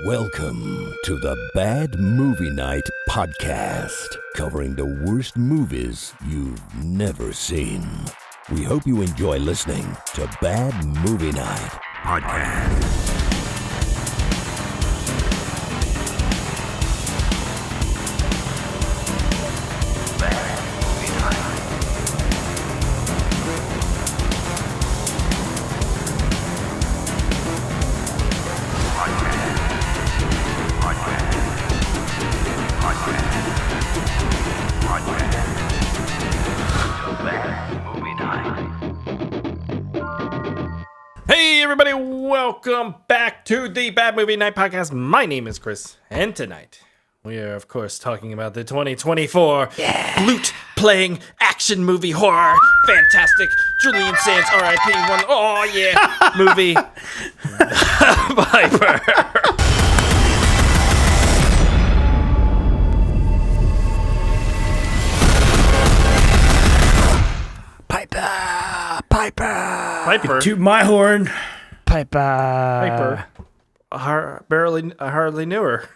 Welcome to the Bad Movie Night podcast, covering the worst movies you've never seen. We hope you enjoy listening to Bad Movie Night podcast. Hey everybody, welcome back to the Bad Movie Night podcast. My name is Chris, and tonight we are of course talking about the 2024 flute playing action movie horror fantastic Julian Sands R.I.P. movie Viper. Piper. Toot my horn. Piper. I hardly knew her.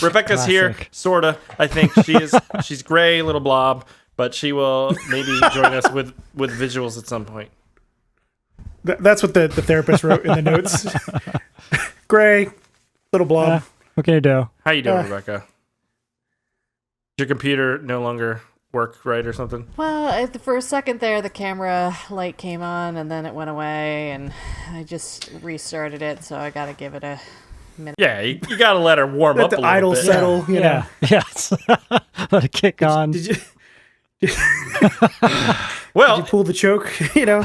Rebecca's here, sorta. I think she's gray, little blob, but she will maybe join us with visuals at some point. That's what the therapist wrote in the notes. Gray, little blob. What can I do? How you doing, Rebecca? Your computer no longer work right or something? Well, for a second there, the camera light came on and then it went away, and I just restarted it, so I gotta give it a minute. Yeah, you gotta let her warm up a Let the little idle bit. settle. You know. Yes. Let it kick on. Did you Well, pull the choke? You know.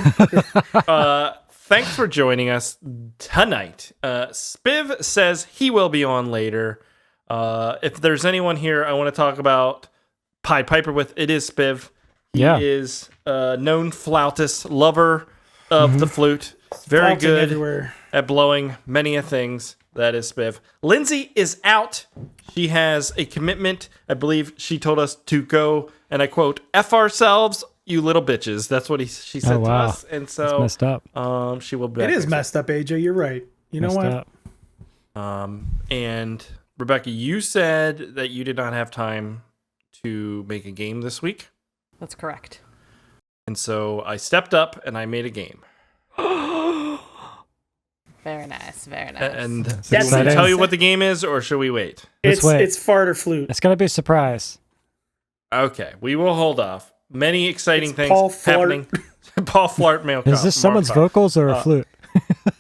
thanks for joining us tonight. Spiv says he will be on later. If there's anyone here I want to talk about Pied Piper with, it is Spiv. He is a known flautist, lover of the flute. Very Flaunting good everywhere. at blowing many a things. That is Spiv. Lindsay is out. She has a commitment. I believe she told us to go, and I quote, F ourselves, you little bitches. That's what she said to us. And so That's messed up. she will be back It is next messed up, AJ. You're right. You know Messed what? up. And Rebecca, you said that you did not have time to make a game this week. That's correct. And so I stepped up and I made a game. Very nice, very nice. And do That's you want me to exciting. tell you what the game is, or should we wait? Let's wait. It's fart or flute. It's gonna be a surprise. Okay, we will hold off. Many exciting It's things Paul Flart. happening. Paul Flart mail. Is this someone's vocals or a flute?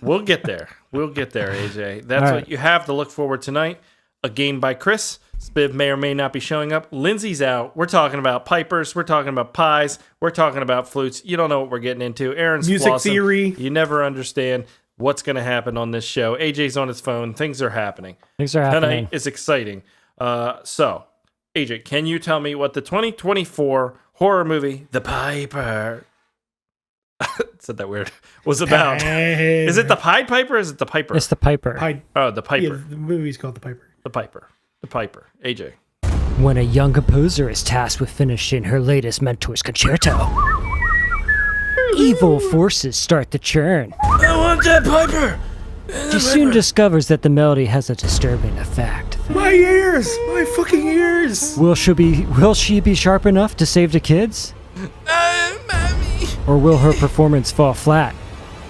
We'll get there. We'll get there, AJ. That's All what right. you have to look forward tonight. A game by Chris. Spiv may or may not be showing up. Lindsay's out. We're talking about pipers. We're talking about pies. We're talking about flutes. You don't know what we're getting into. Aaron's Music flossing. theory. You never understand what's going to happen on this show. AJ's on his phone. Things are happening. Things are happening. Tonight is exciting. So, AJ, can you tell me what the 2024 horror movie, The Piper, said that weird, was about? Is it the Pied Piper or is it the Piper? It's the Piper. Oh, the Piper. Yeah, the movie's called The Piper. The Piper. The Piper. AJ. When a young composer is tasked with finishing her latest mentor's concerto, evil forces start to churn. I want that Piper! She soon discovers that the melody has a disturbing effect. My ears! My fucking ears! Will she be sharp enough to save the kids? Mommy! Or will her performance fall flat?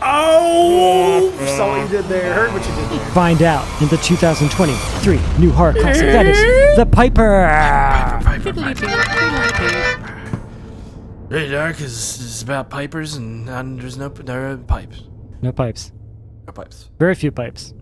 Oh! Saw what you did there. Heard what you did there. Find out in the 2023 new horror classic. That is The Piper. Very dark is about pipers and there's no pipes. No pipes. No pipes. Very few pipes.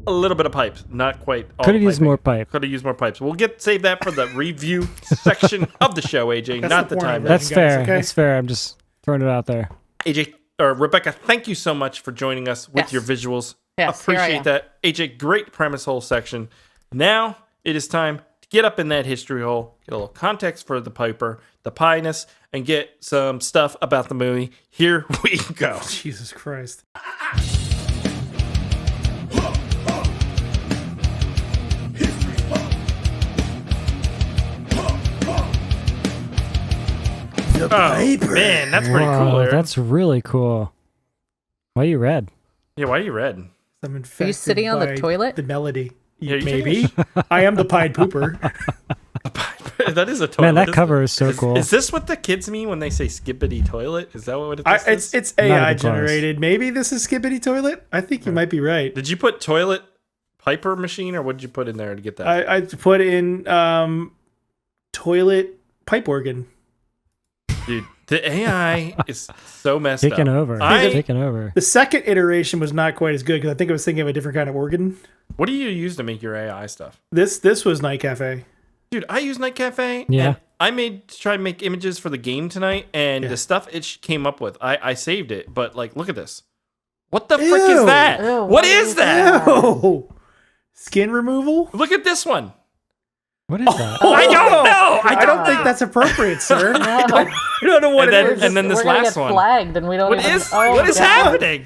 A little bit of pipes. Not quite all Could have used piping. more pipe. Could have used more pipes. We'll save that for the review section of the show, AJ. That's not the the point time. of it. That's guys, fair. okay? That's fair. I'm just throwing it out there. AJ or Rebecca, thank you so much for joining us with Yes. your visuals. Yes, here I Appreciate am. that. AJ, great premise hole section. Now it is time to get up in that history hole, get a little context for the Piper, the pie-ness, and get some stuff about the movie. Here we go. Jesus Christ. The Piper. Man, that's pretty cool, Whoa, Aaron. that's really cool. Why are you red? Yeah, why are you red? I'm infected. Are you sitting on the by toilet? The melody. Yeah, you Maybe. I am the pied pooper. That is a toilet. Man, that cover is so cool. Is this what the kids mean when they say skippity toilet? Is that what it is? It's Not AI even close. generated. Maybe this is Skippity Toilet. I think you might be right. Did you put toilet Piper machine, or what did you put in there to get that? I put in toilet pipe organ. Dude, the AI is so messed Taking up. over. I- Taking over. The second iteration was not quite as good because I think I was thinking of a different kind of organ. What do you use to make your AI stuff? This was Night Cafe. Dude, I use Night Cafe. Yeah. And I made to try and make images for the game tonight, and the stuff it came up with, I saved it. But like, look at this. What the frick is Ew. that? Ew, what is that? Oh, skin removal? Look at this one. What is that? I don't know. I don't think that's appropriate, sir. I don't know what And it then- is. and then this We're gonna last get one. flagged, and we don't What even. is Oh, what is God. happening?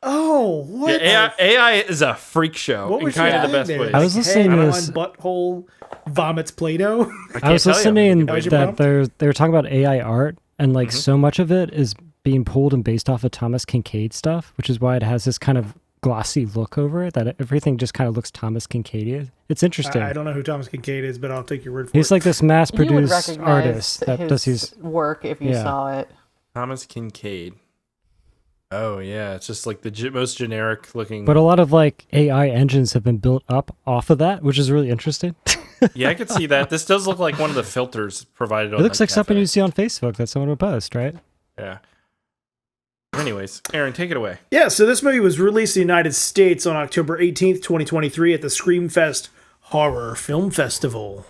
Oh, what? AI is a freak show What in was kind you of the doing best there? way. I was listening to hey, this- on butthole vomits Play-Doh. I was listening That was your that prompt? they were talking about AI art, and like Mm-hmm. so much of it is being pulled and based off of Thomas Kincaid stuff, which is why it has this kind of glossy look over it. That everything just kind of looks Thomas Kincaid. It's interesting. I don't know who Thomas Kincaid is, but I'll take your word for He's it. like this You would mass-produced recognize artist that his does these. work if you Yeah. saw it. Thomas Kincaid. Oh yeah, it's just like the most generic looking. But a lot of like AI engines have been built up off of that, which is really interesting. Yeah, I could see that. This does look like one of the filters provided on It looks Night like something Cafe. you see on Facebook that someone would post, right? Yeah. Anyways, Aaron, take it away. Yeah, so this movie was released in the United States on October 18th, 2023 at the Screamfest Horror Film Festival.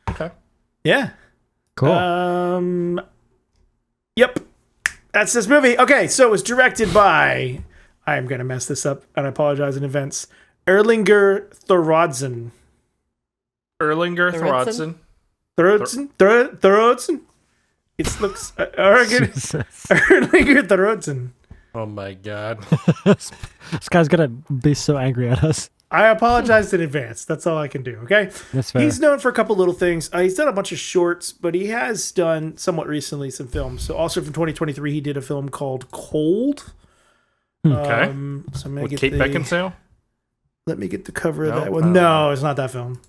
Okay. Yeah. Cool. Yep. That's this movie. Okay, so it was directed by, I'm going to mess this up and I apologize in advance, Erlinger Thoroddsen. Erlinger Thoroddsen? Thoroddsen. Thoroddsen? It looks... Erlinger Thoroddsen. Oh my god. This guy's gonna be so angry at us. I apologize in advance. That's all I can do, okay? That's fair. He's known for a couple little things. He's done a bunch of shorts, but he has done somewhat recently some films. So also from 2023, he did a film called Cold. Okay. So I'm gonna With get Kate the, Beckinsale. Let me get the cover of No? that one. No, it's not that film.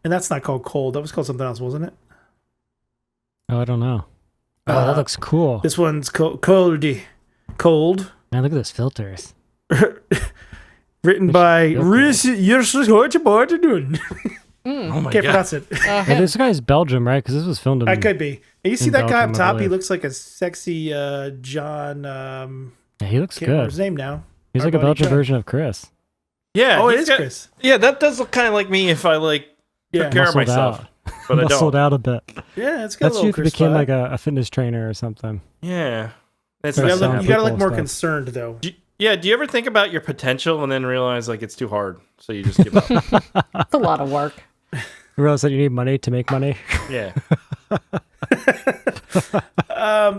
And that's not called Cold. That was called something else, wasn't it? Oh, I don't know. Oh, that looks cool. This one's Cold. Cold. Man, look at those filters. Written by Real Rhys Yersley. Oh my Can't god. pronounce it. Hey, this guy's Belgium, right? Because this was filmed in. I could be. And you see In that guy up Belgium, I top? He believe. looks like a sexy John. Yeah, he looks Can't remember good. his name now. He's Our like a buddy Belgian Chuck. version of Chris. Yeah. Oh, it he's is got- Chris. Yeah, that does look kind of like me if I like Yeah. took care of Muscled myself, out. but I Muscled don't. out a bit. Yeah, it's got That's a you little if you Chris became vibe. like a fitness trainer or something. Yeah. It's Or You not gotta some look, you gotta look people more stuff. concerned though. Yeah, do you ever think about your potential and then realize like it's too hard, so you just give up? It's a lot of work. You realize that you need money to make money. Yeah.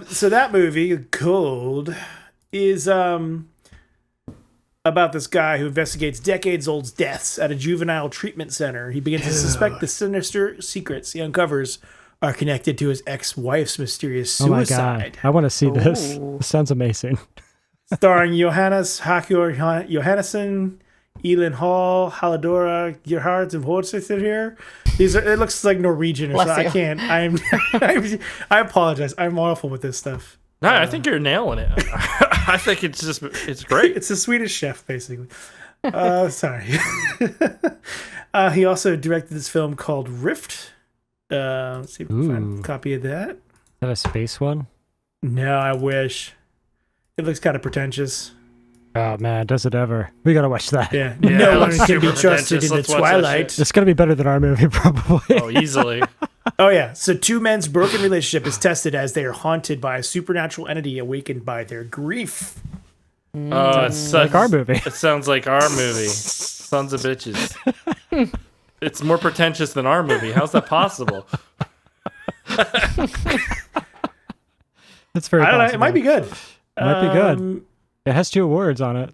So that movie, Cold, is about this guy who investigates decades-old deaths at a juvenile treatment center. He begins to suspect the sinister secrets he uncovers are connected to his ex-wife's mysterious Oh my suicide. god, I want to see this. Ooh. This sounds amazing. Starring Johannes Hakior Johannesson, Elin Hall, Halladora Gerhardt, and Hortzer here. These are. It looks like Norwegian or Bless something. I you. can't. I apologize. I'm awful with this stuff. No, I think you're nailing it. I think it's great. It's a Swedish chef, basically. Sorry. He also directed this film called Rift. Let's see if we can find Ooh. a copy of that. Is that a space one? No, I wish. It looks kind of pretentious. Oh man, does it ever? We gotta watch that. Yeah, Yeah, no it one looks can be super trusted pretentious. in the Let's watch that twilight. shit. It's gonna be better than our movie, probably. Oh, easily. Oh yeah, so two men's broken relationship is tested as they are haunted by a supernatural entity awakened by their grief. Oh, it's such, Like our movie. It sounds like our movie. Sons of bitches. It's more pretentious than our movie. How's that possible? It's very. I don't know. It possible. might be good. Might be good. It has 2 awards on it.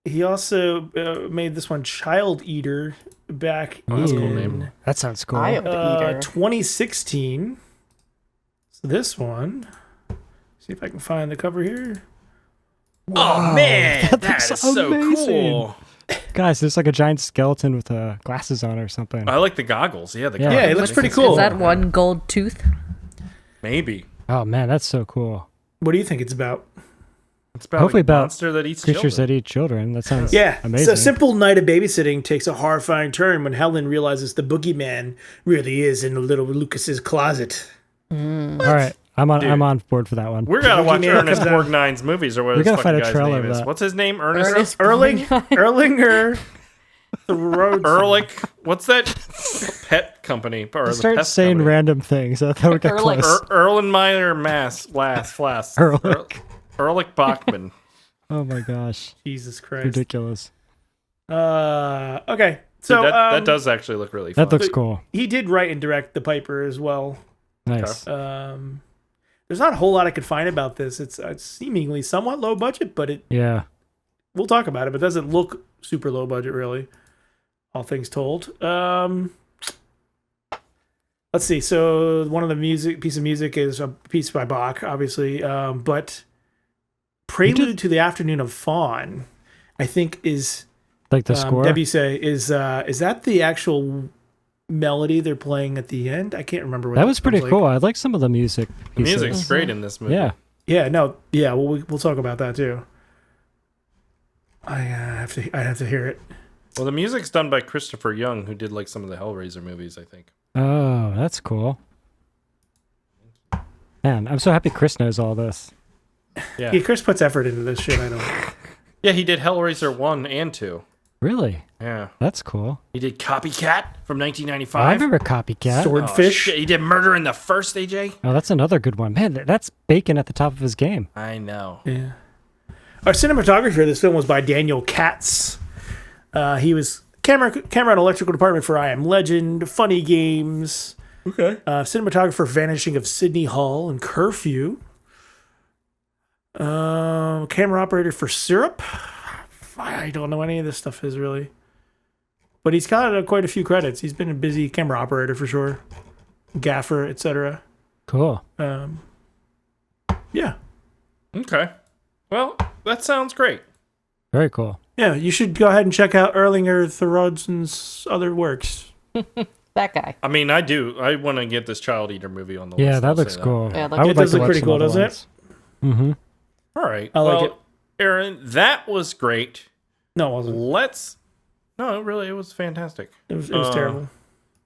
He also made this one, Child Eater, back Oh, that's a cool in name. That sounds cool. Child Eater. 2016. So this one, see if I can find the cover here. Oh man, that looks is so amazing. cool. Guys, there's like a giant skeleton with glasses on or something. I like the goggles. Yeah, the Yeah. goggles. Yeah, it looks pretty cool. Is that one gold tooth? Maybe. Oh man, that's so cool. What do you think it's about? It's about Hopefully a about monster that eats Creatures children. that eat children. That sounds Yeah, amazing. so a simple night of babysitting takes a horrifying turn when Helen realizes the boogeyman really is in little Lucas's closet. All right, I'm on board for that one. We're gonna watch Boogeyman Ernest comes out. Borgnine's movies or whatever We this gotta fucking find a guy's trailer name of is. that. What's his name? Ernest Erlinger Ehrlich. What's that pet company? Or the Start pest saying company? random things. I thought we got Ehrlich. close. Erlenmeyer Flass. Ehrlich. Ehrlich Bachman. Oh my gosh, Jesus Christ. ridiculous. Okay. So Dude, that does actually look really fun. That looks cool. he did write and direct The Piper as well. Nice. There's not a whole lot I could find about this. It's seemingly somewhat low budget, but Yeah. we'll talk about it. But it doesn't look super low budget, really. All things told. Let's see. So one of the piece of music is a piece by Bach, obviously, but Prelude to the Afternoon of Fawn, I think is Like the score. Debussy is that the actual melody they're playing at the end? I can't remember what That was pretty sounds like. cool. I like some of the music. The pieces. music's great in this movie. Yeah. Yeah, no, yeah, we'll talk about that too. I have to hear it. Well, the music's done by Christopher Young, who did like some of the Hellraiser movies, I think. Oh, that's cool. Man, I'm so happy Chris knows all this. Yeah. Yeah, Chris puts effort into this shit. I know. Yeah, he did Hellraiser 1 and 2. Really? Yeah. That's cool. He did Copycat from 1995. I remember Copycat. Swordfish. Shit, he did Murder in the First, AJ? Oh, that's another good one. Man, that's Bacon at the top of his game. I know. Yeah. Our cinematographer for this film was by Daniel Katz. He was camera and electrical department for I Am Legend, Funny Games. Okay. Cinematographer Vanishing of Sydney Hall and Curfew. Camera operator for Syrup. I don't know any of this stuff is really. But he's got quite a few credits. He's been a busy camera operator for sure. Gaffer, etc. Cool. Yeah. Okay. Well, that sounds great. Very cool. Yeah, you should go ahead and check out Erlinger Thoroddsen's other works. That guy. I mean, I do. I want to get this Child Eater movie on the Yeah, list. that I'll looks say cool. Yeah, it I would does like to look watch pretty some cool, other doesn't it? ones. Mm-hmm. All right. I like well, it. Aaron, that was great. No, it wasn't. No, really, it was fantastic. It was terrible.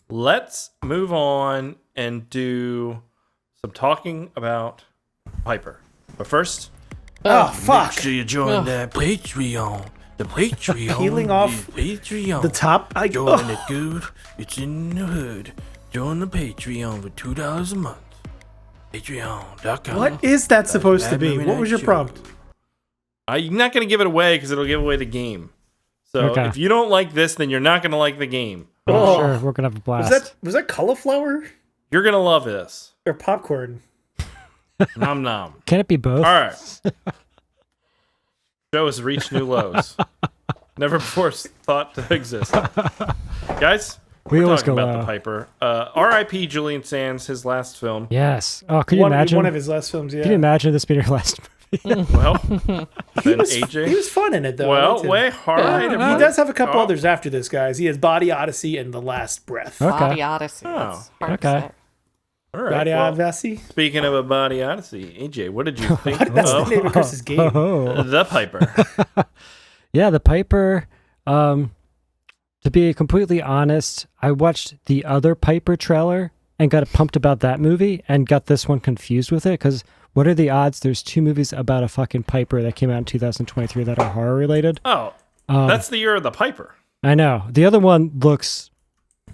Let's move on and do some talking about Piper. But first, Oh, fuck. make sure you join the Patreon. The Patreon. Peeling off the Patreon. The top. Join it, dude. It's in the hood. Join the Patreon for $2 a month. Patreon.com. What is that supposed to be? Bad What was your Show. prompt? I'm not going to give it away because it'll give away the game. So Okay. if you don't like this, then you're not going to like the game. Oh. Sure, we're gonna have a blast. Was that cauliflower You're going to love this. or popcorn? Nom nom. Can it be both? All right. Show has reached new lows. Never before thought to exist. Guys, We we're always talking go about low. the Piper. R.I.P. Julian Sands, his last film. Yes. Oh, could you imagine? One of his last films, yeah. Can you imagine this being your last movie? Well, then AJ. He was fun in it, though. I Well, liked him. wait, all right. He does have a couple others after this, guys. He has Body Odyssey and The Last Breath. Okay. Body Odyssey. Oh, That's hard okay. to say. All right. Body well, Odyssey. speaking of a Body Odyssey, AJ, what did you think That's the of name of Chris's game. Oh. the Piper? Yeah, the Piper. To be completely honest, I watched the other Piper trailer and got pumped about that movie and got this one confused with it because what are the odds there's two movies about a fucking Piper that came out in 2023 that are horror related? Oh, that's the year of the Piper. I know. The other one looks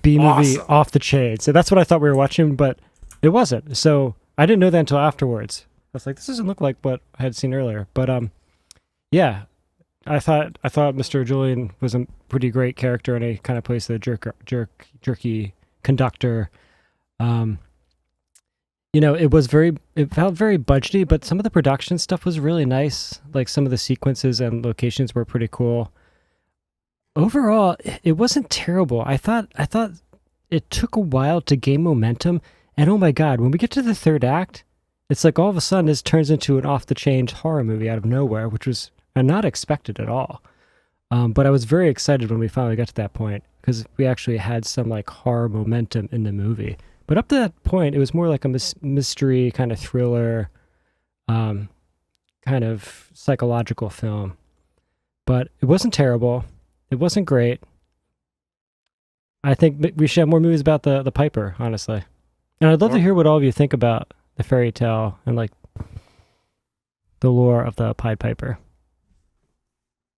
B-movie Awesome. off the chain. So that's what I thought we were watching, but it wasn't. So I didn't know that until afterwards. I was like, this doesn't look like what I had seen earlier. But yeah, I thought Mr. Julian was a pretty great character, and he kind of plays the jerky conductor. It felt very budgety, but some of the production stuff was really nice. Like some of the sequences and locations were pretty cool. Overall, it wasn't terrible. I thought it took a while to gain momentum, and oh my god, when we get to the third act, it's like all of a sudden this turns into an off-the-chain horror movie out of nowhere, which was not expected at all. But I was very excited when we finally got to that point because we actually had some like horror momentum in the movie. But up to that point, it was more like a mystery kind of thriller, kind of psychological film. But it wasn't terrible. It wasn't great. I think we should have more movies about the Piper, honestly. And I'd love to hear what all of you think about the fairy tale and like the lore of the Pied Piper.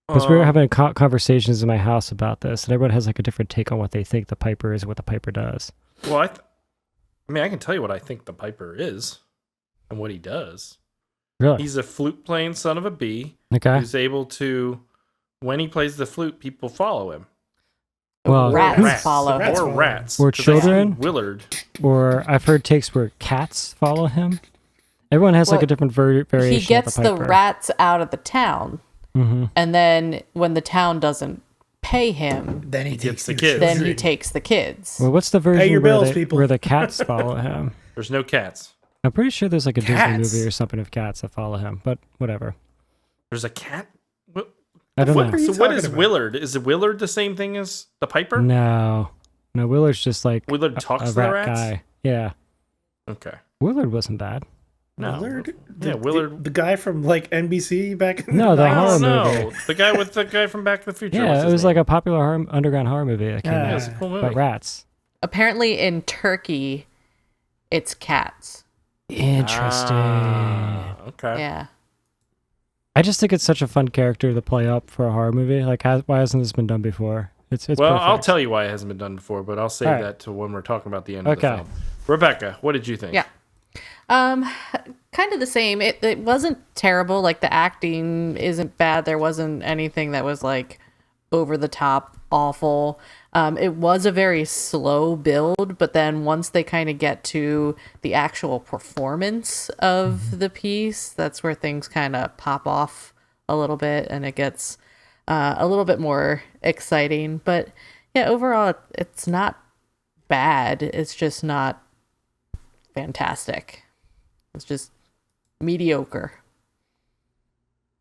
Because we were having conversations in my house about this, and everyone has like a different take on what they think the Piper is and what the Piper does. Well, I mean, I can tell you what I think the Piper is and what he does. Really? He's a flute-playing son of a bee who's able to, when he plays the flute, people follow him. Well, rats follow him. Or rats. Or children. Willard. Or I've heard takes where cats follow him. Everyone has like a different variation. He gets of the rats out of the town. Mm-hmm. And then when the town doesn't pay him, Then he takes the kids. then he takes the kids. Well, what's the version your where, bills, people. where the cats follow him? There's no cats. I'm pretty sure there's like a Disney Cats? movie or something of cats that follow him, but whatever. There's a cat? I don't What, know. you so what talking is about? Willard? Is Willard the same thing as the Piper? No, Willard's just like Willard talks a to the rat rats? guy. Yeah, Okay. Willard wasn't bad. No. Willard? Yeah, Willard. The guy from like NBC back in No, the I horror don't know. movie. The guy with the guy from Back to the Future. Yeah, it was like a popular underground horror movie that came Yeah, out it's a cool movie. about rats. Apparently in Turkey, it's cats. Interesting. Okay. Yeah. I just think it's such a fun character to play up for a horror movie. Like, why hasn't this been done before? It's Well, perfect. I'll tell you why it hasn't been done before, but I'll save All right. that to when we're talking about the end of the Okay. film. Rebecca, what did you think? Yeah. Kind of the same. It wasn't terrible. Like the acting isn't bad. There wasn't anything that was like over the top awful. It was a very slow build, but then once they kind of get to the actual performance of the piece, that's where things kind of pop off a little bit and it gets a little bit more exciting. But yeah, overall, it's not bad. It's just not fantastic. It's just mediocre.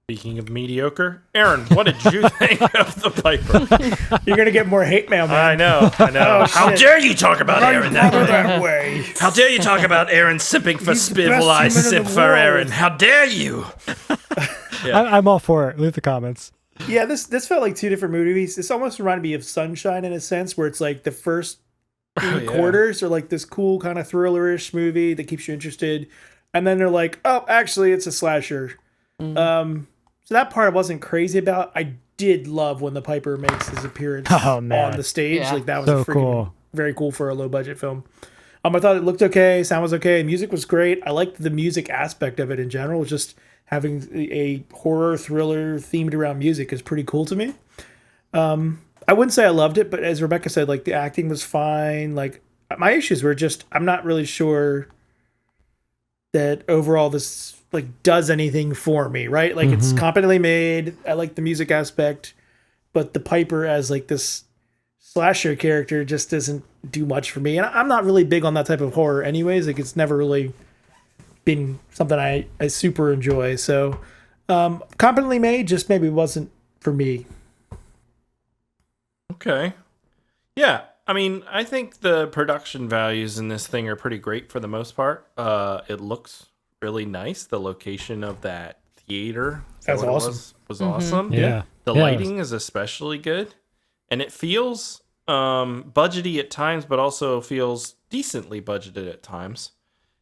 Speaking of mediocre, Aaron, what did you think of the Piper? You're gonna get more hate mail, man. I know. Oh, How shit. dare you talk about Aaron that way? that way. How dare you talk about Aaron simping for He's the Spiv best while I human in simp the for world. Aaron? How dare you? I'm all for it. Leave the comments. Yeah, this felt like two different movies. This almost reminded me of Sunshine in a sense, where it's like the first three quarters are like this cool kind of thriller-ish movie that keeps you interested, and then they're like, oh, actually, it's a slasher. So that part I wasn't crazy about. I did love when the Piper makes his appearance Oh, man. on the stage. Yeah. Like that was So a freaking cool. very cool for a low budget film. I thought it looked okay, sound was okay, music was great. I liked the music aspect of it in general. Just having a horror thriller themed around music is pretty cool to me. I wouldn't say I loved it, but as Rebecca said, like the acting was fine. Like my issues were just I'm not really sure that overall this like does anything for me, right? Like it's competently made. I like the music aspect, but the Piper as like this slasher character just doesn't do much for me. And I'm not really big on that type of horror anyways. Like it's never really been something I super enjoy. So competently made, just maybe wasn't for me. Okay. Yeah. I mean, I think the production values in this thing are pretty great for the most part. It looks really nice. The location of that theater That's what it awesome. was awesome. Yeah. The Yeah, lighting is especially good. And it feels budgety at times, but also feels decently budgeted at times.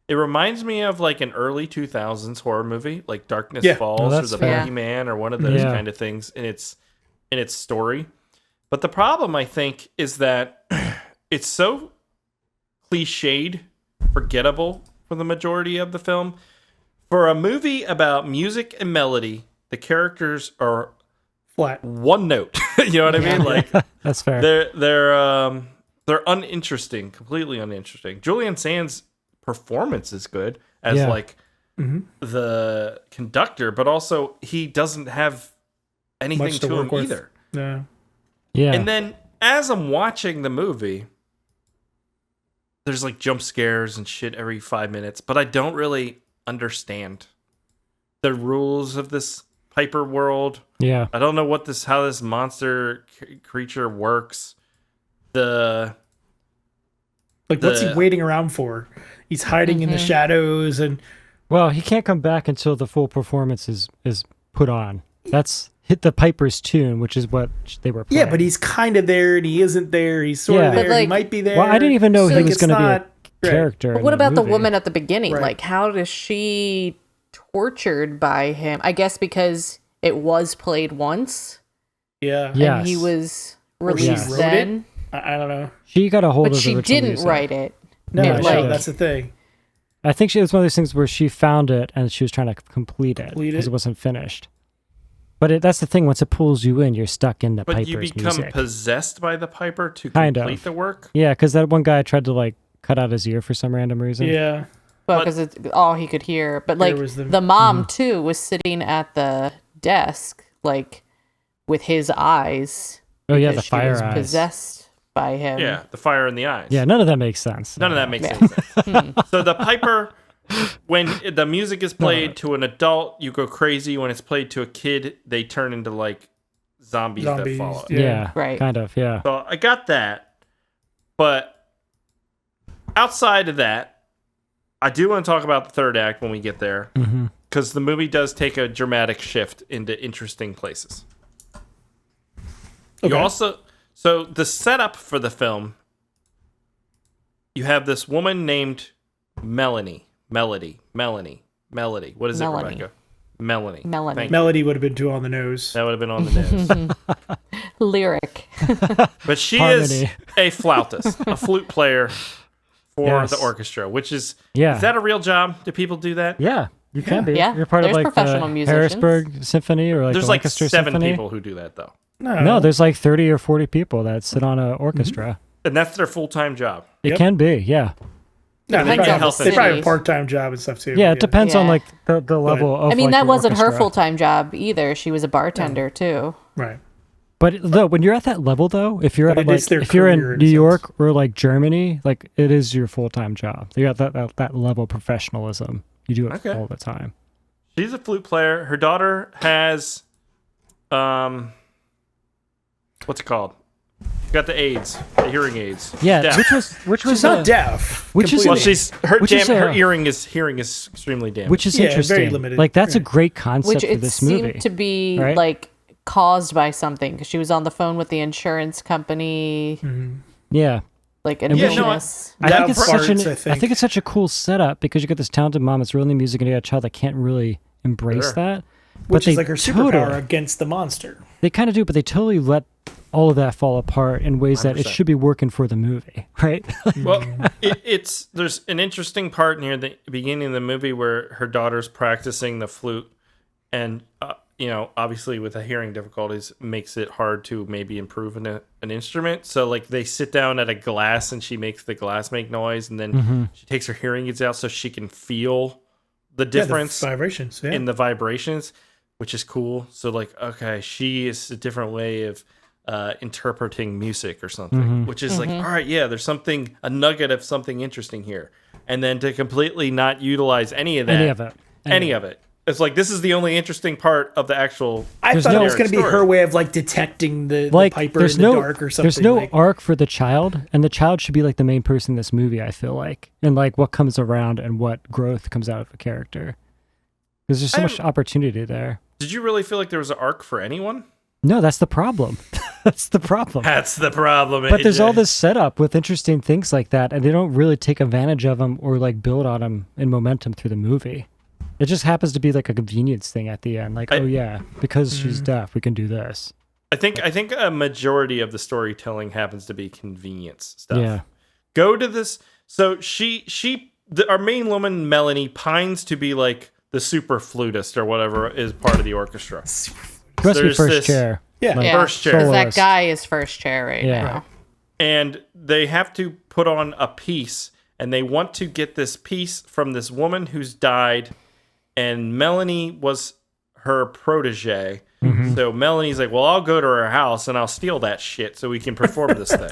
It reminds me of like an early 2000s horror movie, like Darkness Yeah. Falls Oh, or that's The fair. Boogeyman or one of those Yeah. kind of things in its story. But the problem, I think, is that it's so cliched, forgettable for the majority of the film. For a movie about music and melody, the characters are Flat. one note. You know what I mean? Like That's fair. they're uninteresting, completely uninteresting. Julian Sands' performance is good as Yeah. like the conductor, but also he doesn't have anything Much to to him work with. either. No. Yeah. And then as I'm watching the movie, there's like jump scares and shit every 5 minutes, but I don't really understand the rules of this Piper world. Yeah. I don't know how this monster creature works. What's he waiting around for? He's hiding in the shadows, and Well, he can't come back until the full performance is put on. That's hit the Piper's tune, which is what they were playing. yeah, but he's kind of there and he isn't there. He's sort of Yeah. there. But, He like- might be there. Well, I didn't even know So, he like, was it's going to be a not- right. character. But what about the movie. woman at the beginning? Right. Like, how is she tortured by him? I guess because it was played once Yeah. Yeah. and he Yes. was Or released she wrote then. I don't know. She got a hold But of the she original didn't music. write it. No, Yeah, no, she did. that's the thing. I think it was one of those things where she found it and she was trying to complete it Complete because it? it wasn't finished. But that's the thing. Once it pulls you in, you're stuck in the But Piper's you become music. possessed by the Piper to Kind complete of. the work? Yeah, because that one guy tried to like cut out his ear for some random reason. Yeah. Well, But- because it's all he could hear. But like was the- the mom too was sitting at the desk, like with his eyes. Oh yeah, the because she fire was eyes. possessed by him. Yeah, the fire in the eyes. Yeah, none of that makes sense. None of that makes any sense. So the Piper, when the music is played to an adult, you go crazy. When it's played to a kid, they turn into like zombies that Zombies, follow. yeah. Yeah, Right. kind of. Yeah. So I got that. But outside of that, I do want to talk about the third act when we get there. Mm-hmm. Because the movie does take a dramatic shift into interesting places. You Okay. also, so the setup for the film, you have this woman named Melody. What is Melanie. it, Rebecca? Melanie. Melanie. Thank you. Melody would have been too on the nose. That would have been on the nose. Lyric. But she Harmony. is a flautist, a flute player for Yes. the orchestra, which is Yeah. is that a real job? Do people do that? Yeah, you can be. Yeah, You're part of there's like professional the musicians. Harrisburg Symphony or like There's the like Lancaster 7 Symphony. people who do that though. No, there's like 30 or 40 people that sit on an orchestra. And that's their full-time job. It Yep. can be, yeah. No, They they get probably, health they probably have a insurance. part-time job and stuff too. Yeah, it depends on Yeah. like the level of I mean, like, that your wasn't her orchestra. full-time job either. She was a bartender too. Right. But though, when you're at that level, though, if you're But at it is like, their if you're career in in New a sense. York or like Germany, like it is your full time job. You're at that level of professionalism. You do it Okay. all the time. She's a flute player. Her daughter has, what's it called? She got the AIDS, the hearing aids. Yeah, Deaf. which was She's not deaf. which is- Well, completely. her hearing is extremely damaged. which is Yeah, very interesting. limited. Like that's a Right. great concept Which for it this seemed movie. to be right? like caused by something because she was on the phone with the insurance company, Yeah. like an Yeah, no, illness. I think it's parts, such I I think. think it's such a cool setup because you get this talented mom that's really into music and you got a child that can't really embrace Sure. that. Which but is they like her superpower totally- against the monster. They kind of do, but they totally let all of that fall apart in ways that it 100%. should be working for the movie, right? Well, there's an interesting part near the beginning of the movie where her daughter's practicing the flute, and obviously with the hearing difficulties, makes it hard to maybe improve an instrument. So like they sit down at a glass and she makes the glass make noise, and then she takes her hearing aids out so she can feel the difference Yeah, the vibrations. Yeah. in the vibrations, which is cool. So like, okay, she is a different way of interpreting music or something, which is like, all right, yeah, there's a nugget of something interesting here. And then to completely not utilize any of that, Any of it. It's like, this is the only interesting part of the actual. I There's thought no- it was going to be story. her way of like detecting the Like Piper in there's the no dark or something. there's no like, arc for the child, and the child should be like the main person in this movie. I feel like, and like what comes around and what growth comes out of the character. Because there's so much opportunity there. Did you really feel like there was an arc for anyone? No, that's the problem. That's the problem. That's the problem. But there's all AJ. this setup with interesting things like that, and they don't really take advantage of them or like build on them in momentum through the movie. It just happens to be like a convenience thing at the end. Like, oh yeah, because she's deaf, we can do this. I think a majority of the storytelling happens to be convenience stuff. Yeah. Go to this. So our main woman Melanie pines to be like the super flutist or whatever is part of the orchestra. Must be There's first this- chair. Yeah. Like, Yeah, First chair. because that soloist. guy is first chair right Yeah. now. And they have to put on a piece, and they want to get this piece from this woman who's died, and Melanie was her protege. So Melanie's like, well, I'll go to her house and I'll steal that shit so we can perform this thing.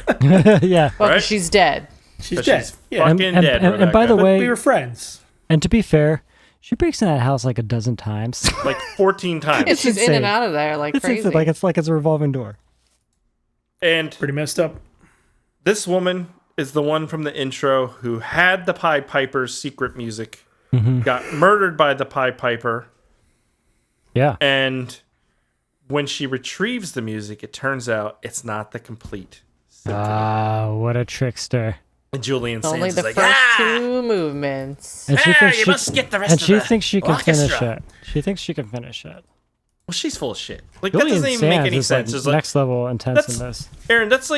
Yeah. Well, 'cause Right? she's dead. She's But dead. she's Yeah. fucking dead. and by the Rebecca. But way, we were friends. and to be fair, She breaks in that house like a dozen times. like 14 times. She's in insane. and out of there like It's crazy. insane. Like it's a revolving door. And Pretty messed up. this woman is the one from the intro who had the Pied Piper's secret music, got murdered by the Pied Piper, Yeah. and when she retrieves the music, it turns out it's not the complete symphony. Ah, what a trickster. And Julian Sands Only is the like, first two movements. And she thinks you she, must get the rest and of she the thinks she can finish orchestra." it. She thinks she can finish it. Well, she's full of shit. Like, Julian that doesn't even make Sands any is, sense. Like, It's like, next level intense in this. Aaron, that's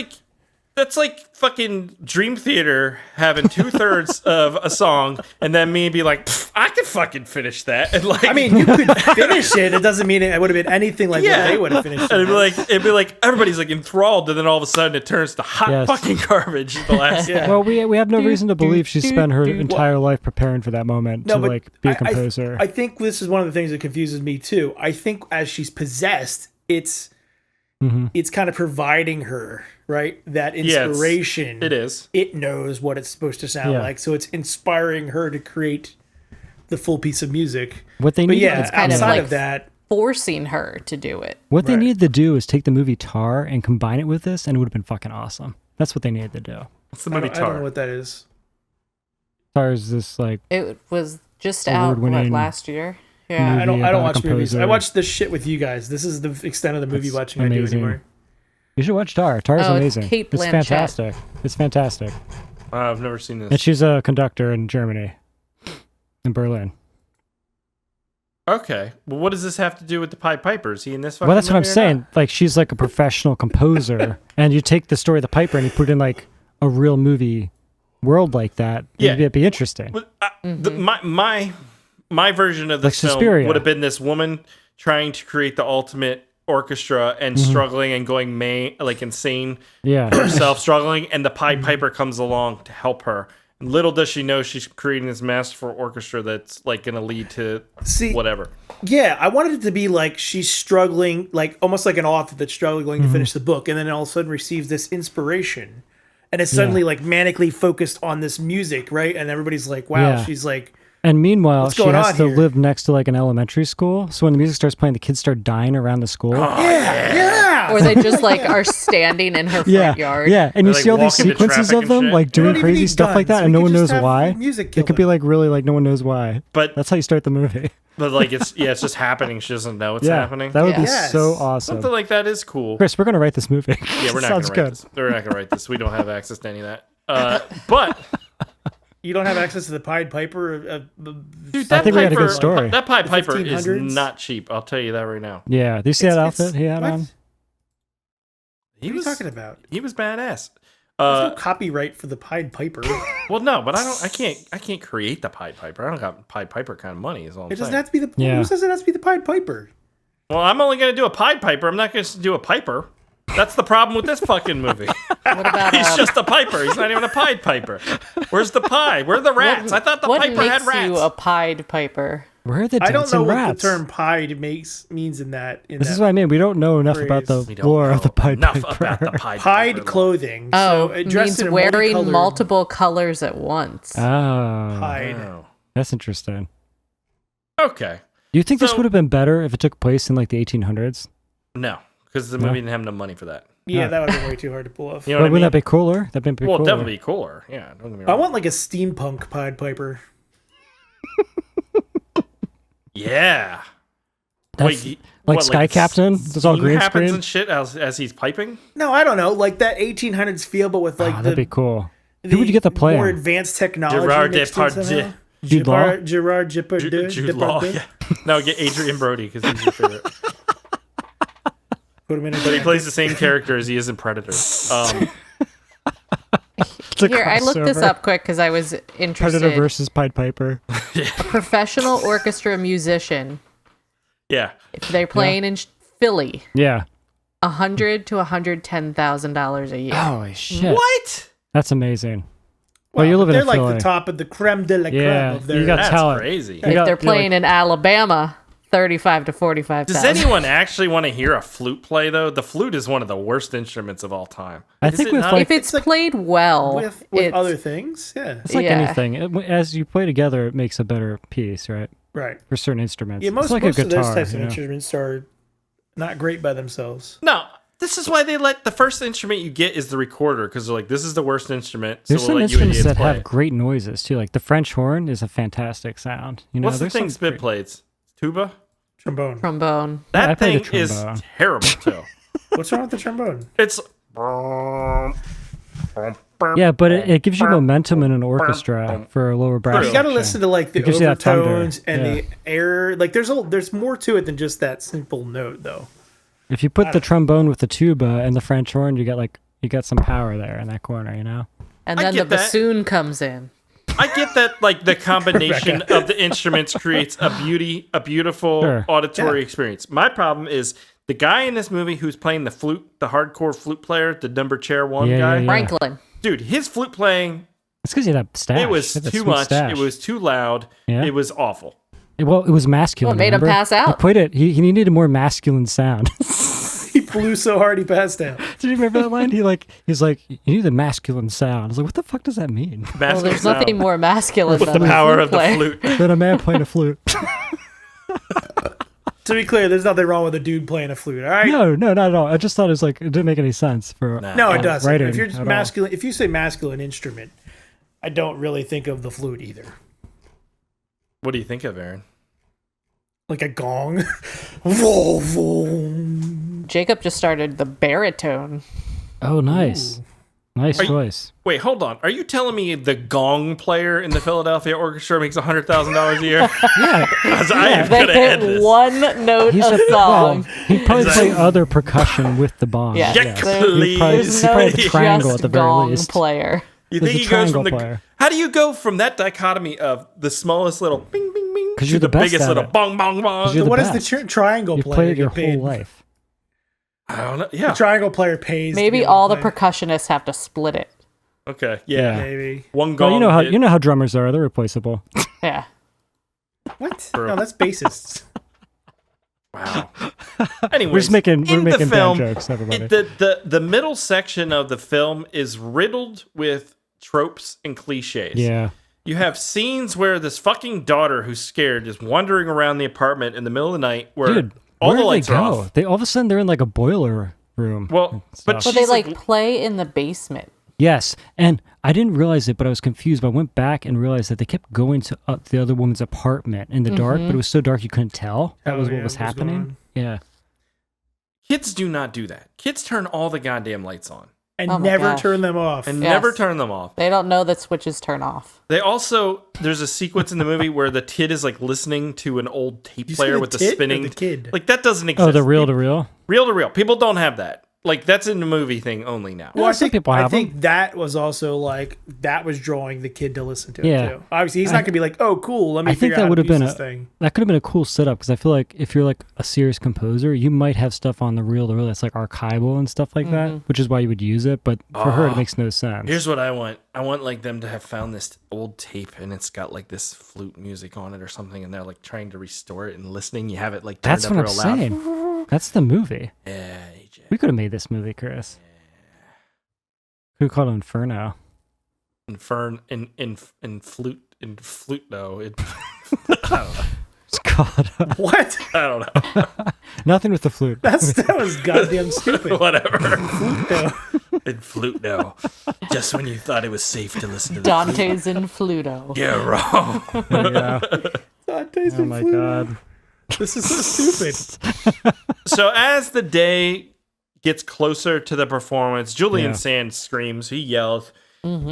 like fucking Dream Theater having 2/3 of a song and then me be like, I could fucking finish that. And like, I mean, you could finish it. It doesn't mean it would have been anything like what they would have finished. and it'd be like everybody's like enthralled, and then all of a sudden it turns to hot Yes. fucking garbage. The last, Yeah. Well, we have no reason to believe she spent her entire life preparing for that moment to like be a composer. I think this is one of the things that confuses me too. I think as she's possessed, it's kind of providing her, right, that inspiration. it is. It knows what it's supposed to sound Yeah. like, so it's inspiring her to create the full piece of music. What they But need, yeah, It's kind of outside like of that, forcing her to do it. what they Right. needed to do is take the movie Tar and combine it with this, and it would have been fucking awesome. That's what they needed to do. It's the I movie don't know Tar. what that is. Tar is this like It was just out Award-winning last year. Yeah. I don't about a watch movies. composer. I watch this shit with you guys. This is the extent of the movie That's watching amazing. I do anymore. you should watch Tar. Tar is Oh, it's amazing. Kate It's Blanchett. fantastic. It's fantastic. I've never seen this. And she's a conductor in Germany, in Berlin. Okay. Well, what does this have to do with the Pied Piper? Is he in this fucking Well, that's what I'm movie or saying. not? Like, she's like a professional composer, and you take the story of the Piper and you put it in like a real movie world like that. Yeah. It'd be interesting. But, my version of this Like film Suspiria. would have been this woman trying to create the ultimate orchestra and struggling and going insane Yeah. herself, struggling, and the Pied Piper comes along to help her. And little does she know she's creating this masterful orchestra that's like going to lead to whatever. Yeah, I wanted it to be like she's struggling, like almost like an author that's struggling to finish the book, and then all of a sudden receives this inspiration, and is suddenly like manically focused on this music, right? And everybody's like, "Wow, Yeah. she's like." And meanwhile, What's she going has on to here? live next to like an elementary school. So when the music starts playing, the kids start dying around the school. Yeah. Or they just like are standing in her front yeah, yard. yeah, and you They, like, see all these walk into sequences traffic of and them shit. like We don't doing even crazy need stuff like guns. that, and We no could one just knows have why. music It kill could be them. like really like no one knows why. But That's how you start the movie. like it's just happening. She doesn't know it's yeah, happening. that would be Yes. so awesome. Something like that is cool. Chris, we're gonna write this movie. Yeah, we're not Sounds gonna write good. this. We're not gonna write this. We don't have access to any of that. But You don't have access to the Pied Piper. dude, I think we had a good Piper- story. That Pied Piper is 1500s? not cheap. I'll tell you that right now. Yeah, do you see that outfit he had what? on? What are you talking about? He was badass. There's no copyright for the Pied Piper. Well, no, but I can't create the Pied Piper. I don't got Pied Piper kind of money. Is all I'm It doesn't saying. have to be the. Yeah. Who says it has to be the Pied Piper? Well, I'm only gonna do a Pied Piper. I'm not gonna do a Piper. That's the problem with this fucking movie. What about He's just a Piper. He's not even a Pied Piper. Where's the pie? Where are the rats? I thought the what Piper makes had rats. you a Pied Piper? Where are the I don't dancing know what rats? the term "pied" means in that. This is what I mean. We don't know enough about the We don't lore know of the Pied enough Piper. about the Pied Pied Piper. clothing. Oh, so dressed means in a wearing multicolored multiple colors at once. Oh, Pied. Oh. that's interesting. Okay. Do you think this So- would have been better if it took place in like the 1800s? No, because the movie didn't have enough money for that. Yeah, Yeah. that would have been way too hard to pull off. You know But what I mean? wouldn't that be cooler? That'd be Well, cooler. definitely cooler. Yeah, don't get me I wrong. want like a steampunk Pied Piper. Yeah. That's Wait, like what, Sky Captain? It's all steam green happens screen? and shit as he's piping. No, I don't know, like that 1800s feel, but with like That'd be the, cool. Who would you get to play more him? advanced technology. Gerard mixed in Depardieu. somehow. Jude Law? Gerard Depardieu. Jude Law. Yeah. No, get Adrian Brody because he's your favorite. Put him in a But he plays the same character as he is in Predator. It's a Here, I looked this crossover. up quick because I was interested. Predator versus Pied Piper. Professional orchestra musician. Yeah. If they're playing in Philly, Yeah. $100,000 to $110,000 a year. Holy shit. What? That's amazing. Well, you live in they're a like Philly. the top of the creme de la creme Yeah, of their. you got That's talent. crazy. If they're playing in Alabama, 35 to 45. Does anyone actually want to hear a flute play though? The flute is one of the worst instruments of all time. I Is think it with not? like If it's played well, with it's, other things, yeah, it's like Yeah. anything. As you play together, it makes a better piece, right? right. For certain instruments. Yeah, most, it's like most a of guitar, those types of you know? instruments are not great by themselves. No, this is why they let the first instrument you get is the recorder because they're like, this is the worst instrument. So There's we'll some let you instruments idiots that play. have great noises too. Like the French horn is a fantastic sound. You know, What's the there's thing some Spib great- plays? Tuba. Trombone. trombone. I That play the thing is trombone. terrible too. What's wrong with the trombone? It's Yeah, but it gives you momentum in an orchestra for a lower brass. You got to section. listen to like the It gives you that thunder, overtones and yeah. the air. Like there's more to it than just that simple note, though. If you put the trombone with the tuba and the French horn, you got some power there in that corner, you know? And I then the get that. bassoon comes in. I get that like the combination of the instruments creates a beautiful Sure. auditory experience. My problem is the guy in this movie who's playing the flute, the hardcore flute player, the number chair one Yeah, guy. yeah, yeah. Franklin. Franklin. Dude, his flute playing, It's because you had that stash. it was You had that too sweet much. stash. It was too loud. Yeah. It was awful. Well, it was masculine. Well, it made him remember? pass out. He put it. He needed a more masculine sound. He blew so hard he passed out. Did you remember that line? He's like, you need a masculine sound. I was like, what the fuck does that mean? Well, Massive there's sound. nothing more masculine with than the a power flute of the player. flute. Then a man playing a flute. To be clear, there's nothing wrong with a dude playing a flute. All right. No, not at all. I just thought it was like it didn't make any sense for. No, it doesn't. writing If you're at all. masculine, if you say masculine instrument, I don't really think of the flute either. What do you think of, Aaron? Like a gong. Vroom, vroom. Jacob just started the baritone. Oh, nice, nice Are you- choice. Wait, hold on. Are you telling me the gong player in the Philadelphia Orchestra makes $100,000 a year? Yeah, 'Cause I am They gonna end hit this. one note he's a a song. He'd probably Exactly. play other percussion with the bong. Yeah, Yeah, He'd please. probably, There's he'd no probably have the triangle at just the very gong least. player. You There's think a he goes from triangle the? player. How do you go from that dichotomy of the smallest little bing bing bing 'Cause to you're the the best biggest at little it. bong bong bong? you're So the what does best. the triangle You player played your get paid? whole life. I don't know. The Yeah. triangle player pays. to be Maybe able to all the play. percussionists have to split it. Okay. Yeah. Maybe. One gong. Well, hit. you know how drummers are. They're replaceable. Yeah. What? True. No, that's bassists. Wow. Anyways, We're just making in the bad film, jokes, everybody. the middle section of the film is riddled with tropes and cliches. Yeah. You have scenes where this fucking daughter who's scared is wandering around the apartment in the middle of the night where Dude, all where the did lights they are go? off. They all of a sudden they're in like a boiler room. Well, but But she's they like, like play in the basement. Yes, and I didn't realize it, but I was confused. But I went back and realized that they kept going to the other woman's apartment in the dark, but it was so dark you couldn't tell that Oh, was yeah, what was what was going happening. on. Yeah, kids do not do that. Kids turn all the goddamn lights on And Oh my never gosh. turn them off. and Yes. never turn them off. They don't know that switches turn off. They also there's a sequence in the movie where the kid is like listening to an old tape You say player the with the tit or spinning the kid? Like that doesn't exist. oh, the reel to reel. Reel to reel. People don't have that. Like that's in the movie thing only now. Well, Yeah, I some think, people I have think them. that was also like that was drawing the kid to listen to Yeah. it too. Obviously, he's not gonna be like, "Oh, cool, let me." I think figure that out would how have to been use a this thing. that could have been a cool setup because I feel like if you're like a serious composer, you might have stuff on the reel to reel that's like archival and stuff like that, which is why you would use it. But for her, it makes no sense. Here's what I want. I want like them to have found this old tape and it's got like this flute music on it or something, and they're like trying to restore it and listening. You have it like turned That's up what I'm real loud. saying. That's the movie. Yeah, AJ. We could have made this movie, Chris. Who called it Inferno? Infern in flute though. It, I don't know. It's called What? I don't know. nothing with the flute. That was goddamn stupid. Whatever. No. In flute though. Just when you thought it was safe to listen to the Dante's in Fluto. You're wrong. Yeah. Dante's Oh in my flute. god. This is so stupid. So as the day gets closer to the performance, Julian Yeah. Sands screams, he yells,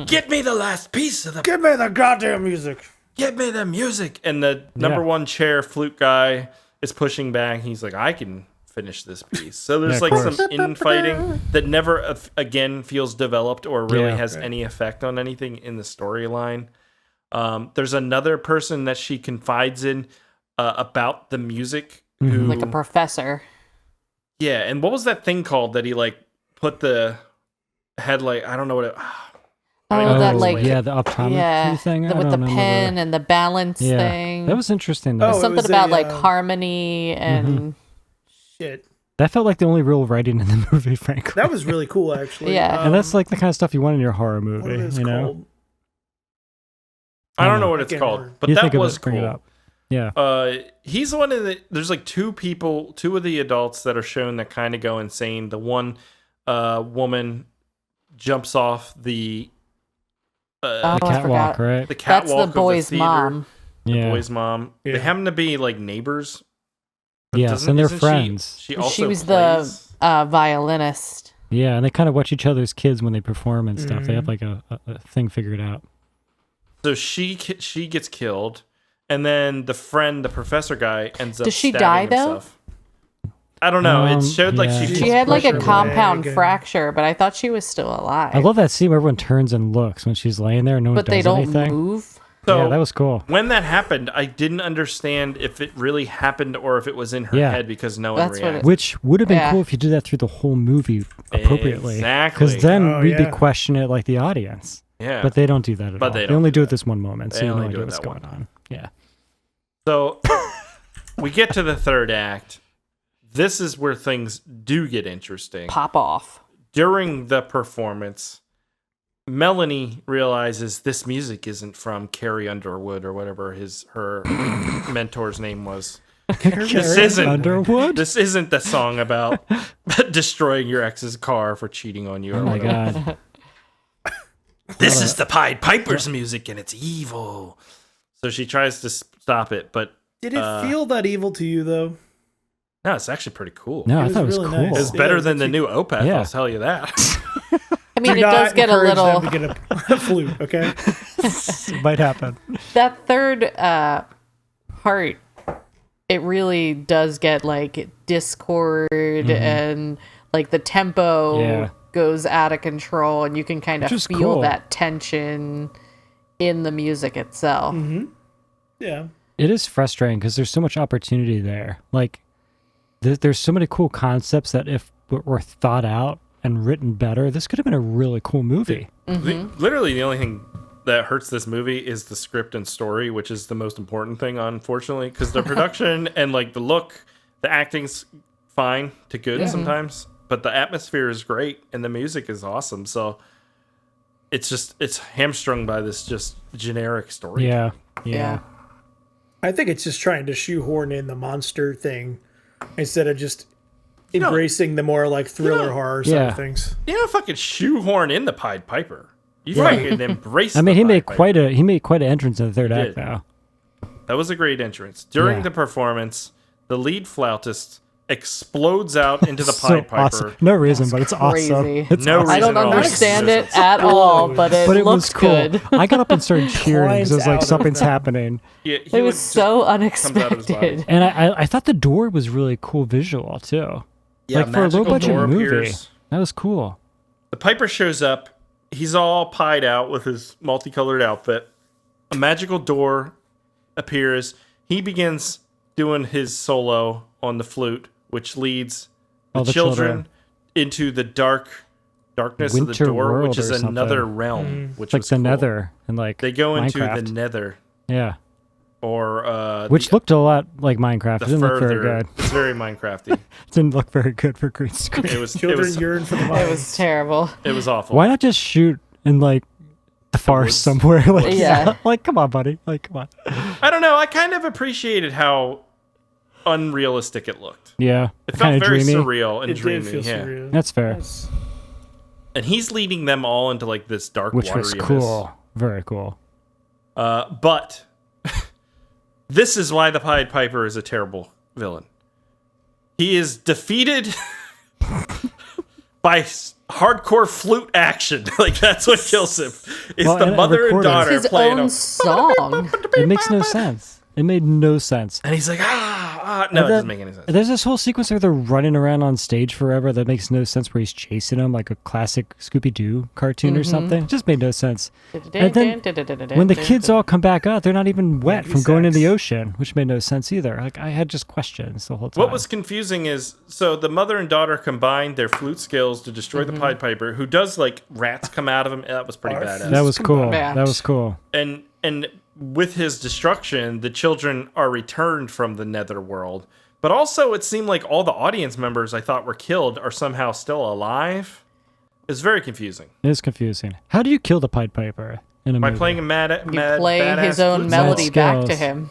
"Get me the last piece of the Give me the goddamn music. Get me the music." And the number one chair flute guy is pushing back. He's like, "I can finish this piece." So there's Yeah, of like course. some infighting that never again feels developed or really Yeah. has any effect on anything in the storyline. There's another person that she confides in about the music. Who, Like a professor. yeah, and what was that thing called that he like put the headlight? I don't know what it. Oh, that know. like yeah, the optometry thing. I with don't the remember. pen and the balance Yeah, thing. That was interesting, though. Oh, it Something was about a, like harmony and Shit. That felt like the only real writing in the movie, frankly. That was really cool, actually. Yeah. And that's like the kind of stuff you want in your horror what movie, is you know? called? I don't know what it's can't called, remember. but You that think of was it, bring it cool. up. Yeah. He's one of the. There's like two of the adults that are shown that kind of go insane. The one woman jumps off the The I catwalk, forgot. right? the That's catwalk the boy's of the theater. mom. The Yeah. boy's mom. Yeah. They happen to be like neighbors. Yes, and they're isn't friends. She also She was plays. the violinist. Yeah, and they kind of watch each other's kids when they perform and stuff. They have like a thing figured out. So she gets killed, and then the professor guy, ends up. Does she stabbing die, though? himself. I don't know. It showed like yeah. she. She had like a Push her compound leg and- fracture, but I thought she was still alive. I love that scene where everyone turns and looks when she's laying there and no one but does they don't anything. move. So Yeah, that was cool. when that happened, I didn't understand if it really happened or if it was in her Yeah. head because no one That's what reacted. Which would have been Yeah. cool if you did that through the whole movie appropriately. Exactly. Because then Oh, we'd be yeah. questioning it like the audience. Yeah. But they don't do that at But all. they They don't only do do it that. this one moment, so They you have no only do idea it what's that going one. on. Yeah. So we get to the third act. This is where things do get interesting. Pop off. During the performance, Melanie realizes this music isn't from Carrie Underwood or whatever her mentor's name was. This isn't Underwood? This isn't the song about destroying your ex's car for cheating on you. Or Oh my whatever. god. This is the Pied Piper's music and it's evil. So she tries to stop it, but Did it feel that evil to you, though? no, it's actually pretty cool. No, It I was thought it was really cool. nice. It's better Yeah, than the it's- new Opeth, Yeah. I'll tell you that. I mean, Do it not does get a encourage little. them to get a flute, okay? It might happen. That third part, it really does get like discord and like the tempo Yeah. goes out of control, and you can kind of Which is feel cool. that tension in the music itself. Yeah. It is frustrating because there's so much opportunity there. Like, there's so many cool concepts that if were thought out and written better, this could have been a really cool movie. Literally, the only thing that hurts this movie is the script and story, which is the most important thing, unfortunately, because the production and like the look, the acting's fine to good sometimes, but the atmosphere is great and the music is awesome. So it's hamstrung by this just generic story. Yeah. Yeah. I think it's just trying to shoehorn in the monster thing instead of just embracing the more like thriller horror side Yeah. of things. You don't fucking shoehorn in the Pied Piper. You Yeah. fucking embrace. I mean, the he made Pied quite an entrance in the third He act, did. though. That was a great entrance. During Yeah. the performance, the lead flautist explodes out into the So Pied Piper. awesome. No reason, but it's awesome. crazy. It's No awesome. I don't reason at all. understand it It's at all, but it But it looks was cool. good. I got up and started cheering because it was Climbs out like of something's the- happening. Yeah, he It would was just so comes out of his body. unexpected. And I thought the door was really cool visual too. Yeah, like for a low magical budget door movie, appears. that was cool. The Piper shows up. He's all pied out with his multicolored outfit. A magical door appears. He begins doing his solo on the flute, which leads All the the children children. into the darkness of the Winter door, world which is or something. another realm. Which Like was the cool. Nether and like They go into Minecraft. the Nether, Yeah, or which looked a lot like Minecraft. It the didn't look very further. good. It's very Minecrafty. It didn't look very good for green screen. It was. It Children was. yearn for the It mines. was terrible. It was awful. Why not just shoot in like the forest woods. somewhere? Like, Yeah. like come on, buddy. Like come on. I don't know. I kind of appreciated how unrealistic it looked. Yeah, It kind felt of very dreamy. surreal and It dreamy. did feel Yeah. surreal. That's fair. Yes. And he's leading them all into like this dark, Which watery was abyss. cool. Very cool. But this is why the Pied Piper is a terrible villain. He is defeated by hardcore flute action. Like that's what kills him. It's Well, the and mother and recording. daughter His playing own a, song. It makes no sense. It made no sense. and he's like, no, it And doesn't make any sense. There's this whole sequence where they're running around on stage forever that makes no sense, where he's chasing them like a classic Scooby-Doo cartoon or something. It just made no sense. And then when the kids all come back up, they're not even wet from going in the ocean, which made no sense either. Like I had just questions the whole time. What was confusing is so the mother and daughter combined their flute skills to destroy the Pied Piper, who does like rats come out of him. That was pretty badass. That was cool. Yeah. That was cool. and with his destruction, the children are returned from the netherworld. But also, it seemed like all the audience members I thought were killed are somehow still alive. It's very confusing. It is confusing. How do you kill the Pied Piper in a By movie? playing a mad You play badass his own flute melody solo. back to skills. him.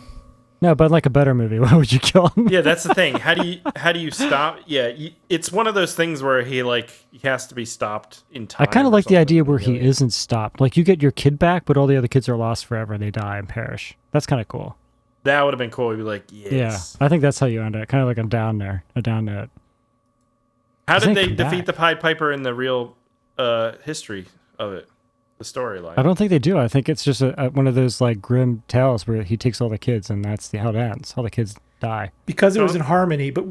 No, but like a better movie, why would you kill him? Yeah, that's the thing. How do you stop? Yeah, it's one of those things where he has to be stopped in time. I kind of or like the idea something, where he really. isn't stopped. Like you get your kid back, but all the other kids are lost forever and they die and perish. That's kind of cool. That would have been cool. He'd be like, yes. Yeah, I think that's how you end it. Kind of like a down note. How did Doesn't they come defeat back. the Pied Piper in the real history of it? The storyline. I don't think they do. I think it's just one of those like grim tales where he takes all the kids and that's how it ends. All the kids die. Because it was in harmony, but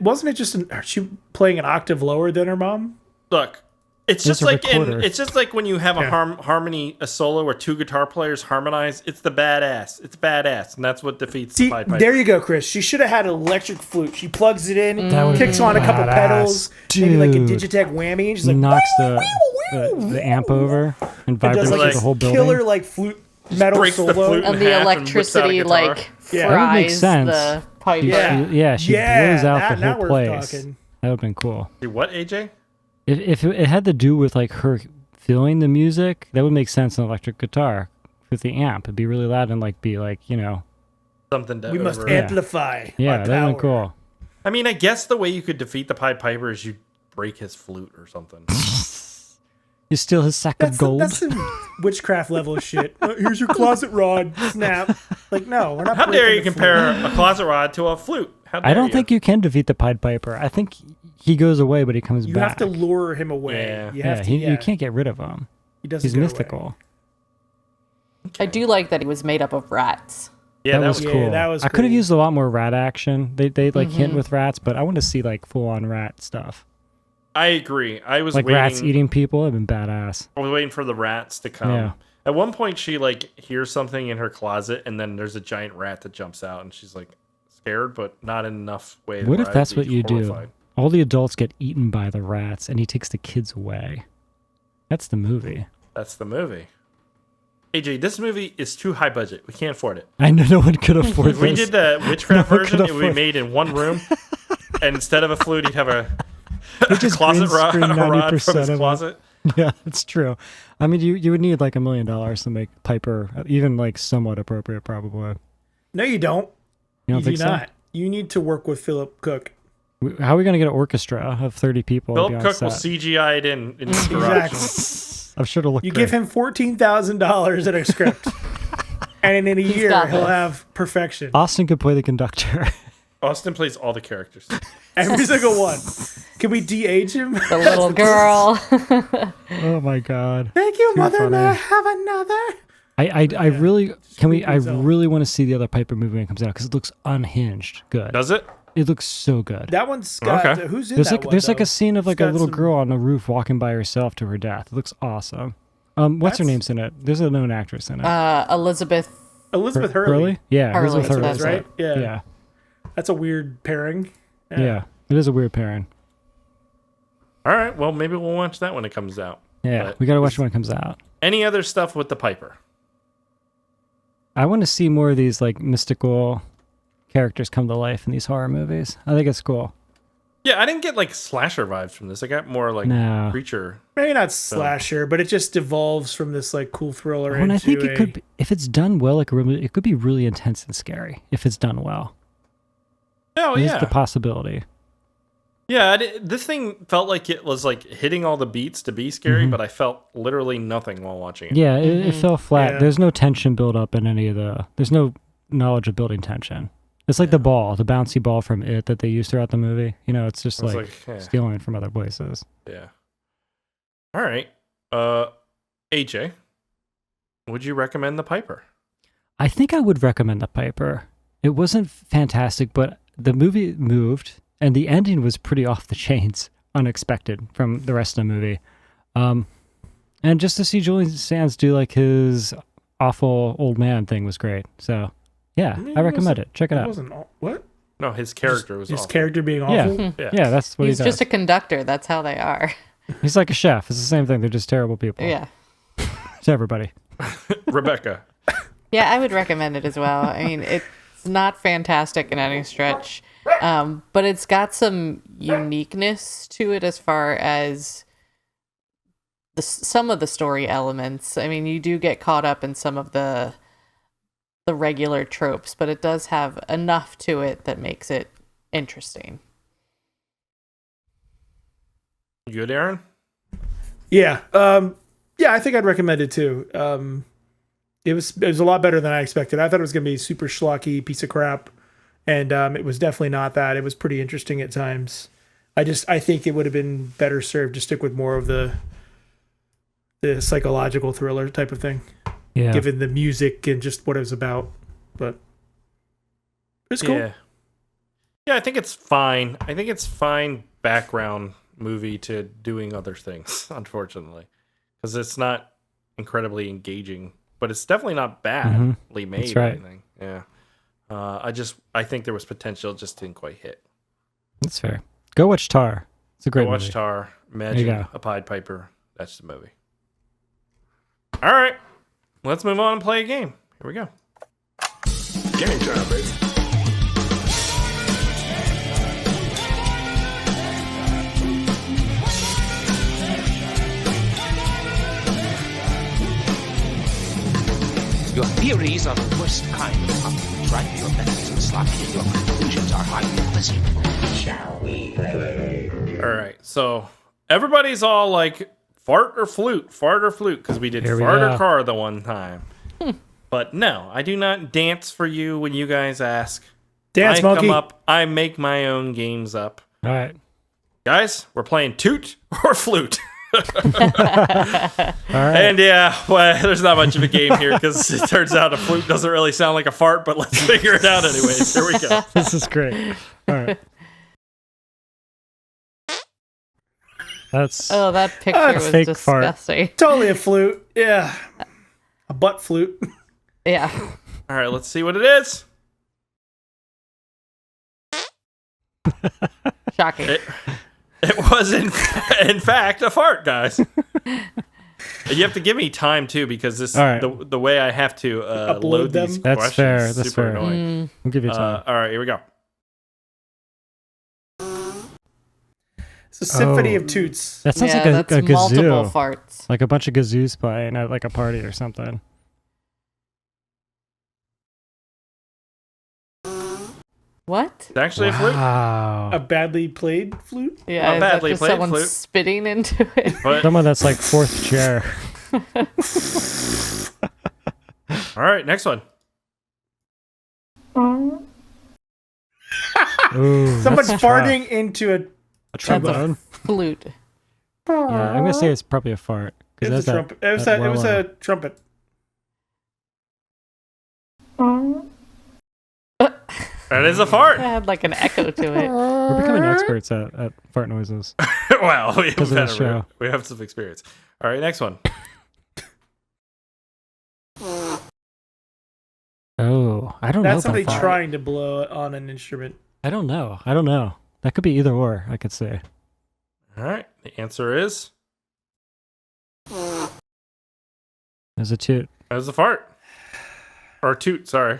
wasn't it just she playing an octave lower than her mom? Look, it's There's just a like recorder. it's just like when you have a harmony, a solo where two guitar players harmonize. It's the badass. It's badass, and that's what defeats the See, Pied Piper. there you go, Chris. She should have had an electric flute. She plugs it in, That would've kicks been on a couple badass. pedals, maybe like a Dude. Digitech whammy, and she's like, Knocks "Woo, the woo, woo, amp woo, over and and does vibrates like through a the whole building. killer like flute metal breaks the solo. flute. And in the half and whips out a electricity guitar. like Yeah. That would make fries sense. the pipe. Yeah. She Yeah, blows out that- the now whole we're place. talking. That would have been cool. Dude, what, AJ? If it had to do with like her feeling the music, that would make sense in electric guitar with the amp. It'd be really loud and like be like, you know, Something to We must over- amplify. yeah, our that would have been power. cool. I mean, I guess the way you could defeat the Pied Piper is you break his flute or something. You steal his sack of gold. That's some witchcraft level shit. Here's your closet rod. Snap. Like, no, we're not. How dare breaking you the compare flute. a closet rod to a flute? How dare I don't think you can defeat the Pied Piper. I think he goes away, but he comes You back. have to lure him away. Yeah. You Yeah, have to. you can't get rid of him. He doesn't. He's go away. mystical. I do like that he was made up of rats. Yeah, that was Yeah, cool. that was I could have cool. used a lot more rat action. They like hint Mm-hmm. with rats, but I want to see like full on rat stuff. I agree. I was Like waiting. rats eating people. It'd been badass. I was waiting for the rats to come. Yeah. At one point, she like hears something in her closet, and then there's a giant rat that jumps out, and she's like scared, but not in enough way. What where if I'd that's be what you horrified. do? All the adults get eaten by the rats, and he takes the kids away. That's the movie. That's the movie. AJ, this movie is too high budget. We can't afford it. I know no one could afford If we this. did the witchcraft No one version, could it would be afford- made in one room, and instead of a flute, you'd have a just closet green rod, screen a rod from 90% his of it. closet. Yeah, it's true. I mean, you would need like $1 million to make Piper even like somewhat appropriate, probably. No, you don't. You don't You think do so? not. You need to work with Philip Cook. How are we going to get an orchestra of 30 people? to be Philip on Cook will set? CGI it in his garage. Exactly. I'm sure it'll look You great. give him $14,000 in a script, and in a year got he'll this. have perfection. Austin could play the conductor. Austin plays all the characters. Every single one. Can we de-age him? The little girl. Oh my god. Thank you, Too mother. funny. May I have another? I really can we I Spooky zone. really want to see the other Piper movie when it comes out because it looks unhinged good. Does it? It looks so good. That one's got Okay. who's in There's that like one, there's like though? a scene of like It's a got little some- girl on a roof walking by herself to her death. It looks awesome. What's her That's- name's in it? There's a known actress in it. Elizabeth. Elizabeth Hurley. Yeah, Hurley, Elizabeth that's Hurley's what in right? it. Yeah. Yeah. That's a weird pairing. Yeah. It is a weird pairing. All right. Well, maybe we'll watch that when it comes out. Yeah, But we gotta watch it when it comes out. Any other stuff with the Piper? I want to see more of these like mystical characters come to life in these horror movies. I think it's cool. Yeah, I didn't get like slasher vibes from this. I got more like No. creature. Maybe not slasher, but it just devolves from this like cool thriller When I into think it a- could, be, if it's done well, it could be really intense and scary if it's done well. Oh There's yeah, the possibility. yeah. This thing felt like it was like hitting all the beats to be scary, but I felt literally nothing while watching it. Yeah, it fell flat. Yeah. There's no tension built up in any of the. There's no knowledge of building tension. It's like the ball, the bouncy ball from It that they use throughout the movie. You know, it's just It's like, yeah. stealing from other places. Yeah. All right. AJ, would you recommend the Piper? I think I would recommend The Piper. It wasn't fantastic, but the movie moved, and the ending was pretty off the chains, unexpected from the rest of the movie. And just to see Julian Sands do like his awful old man thing was great. So, yeah, mean, I it recommend wasn't- it. Check it It out. wasn't all, what? No, his character was His awful. character being Yeah. awful. Yeah. Yeah, that's what He's he does. just a conductor. That's how they are. He's like a chef. It's the same thing. They're just terrible people. Yeah. To everybody. Rebecca. Yeah, I would recommend it as well. I mean, it's not fantastic in any stretch, but it's got some uniqueness to it as far as some of the story elements. I mean, you do get caught up in some of the regular tropes, but it does have enough to it that makes it interesting. You good, Aaron? Yeah. Yeah, I think I'd recommend it too. It was a lot better than I expected. I thought it was going to be a super schlocky piece of crap, and it was definitely not that. It was pretty interesting at times. I think it would have been better served to stick with more of the psychological thriller type of thing, given the music and just what it was about. But it's cool. Yeah, I think it's fine. I think it's fine background movie to doing other things, unfortunately, because it's not incredibly engaging, but it's definitely not badly made. That's right. Or anything. Yeah. I think there was potential, just didn't quite hit. That's fair. Go watch Tar. It's a great Go watch movie. Tar. There you Imagine go. a Pied Piper. That's the movie. All right, let's move on and play a game. Here we go. Game time, baby. Your theories are the worst kind of conflict, right? Your methods are sloppy and your conclusions are highly implicit. Shall we play? All right, so everybody's all like fart or flute, because we did Here we fart or go. car the one time. But no, I do not dance for you when you guys ask. Dance I monkey. come up, I make my own games up. All right. Guys, we're playing toot or flute. All right. And yeah, well, there's not much of a game here because it turns out a flute doesn't really sound like a fart, but let's figure it out anyways. Here we go. This is great. All right. That's Oh, that picture was fake fart. disgusting. Totally a flute. Yeah. A butt flute. Yeah. All right, let's see what it is. Shocking. It was in fact a fart, guys. You have to give me time too because this All right. the way I have to Upload load them? these That's questions fair, is that's super fair. annoying. I'll give you time. All right, here we go. It's a symphony Oh. of toots. That sounds Yeah, like a that's multiple kazoo. farts. Like a bunch of kazoos playing at like a party or something. What? It's actually a flute, Wow. A badly played flute. Yeah, A is badly that just played someone flute. spitting into it? but Someone that's like fourth chair. all right, next one. Ooh, Someone's that's farting into a. A trombone. Flute. Yeah, I'm gonna say it's probably a fart. 'Cause It was that's a trumpet. It was a trumpet. That is a fart. It had like an echo to it. We're becoming experts at fart noises. Well, Because of the show. we have some experience. All right, next one. Oh, I don't know. That's somebody about fart. trying to blow on an instrument. I don't know. That could be either or. I could say. All right, the answer is There's a toot. that was a fart or toot. Sorry,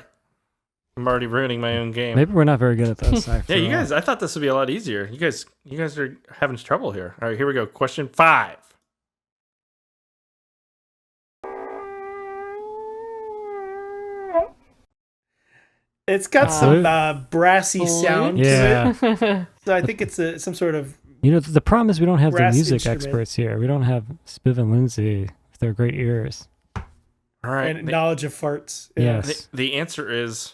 I'm already ruining my own game. Maybe we're not very good at this. Yeah, you guys. I thought this would be a lot easier. You guys are having trouble here. All right, here we go. Question 5. It's got some brassy sound Yeah. to it. So I think it's some sort of. You know, the problem is we don't have the Brass music instrument. experts here. We don't have Spiv and Lindsay with their great ears. All right, And knowledge of farts. Yeah. Yes. the answer is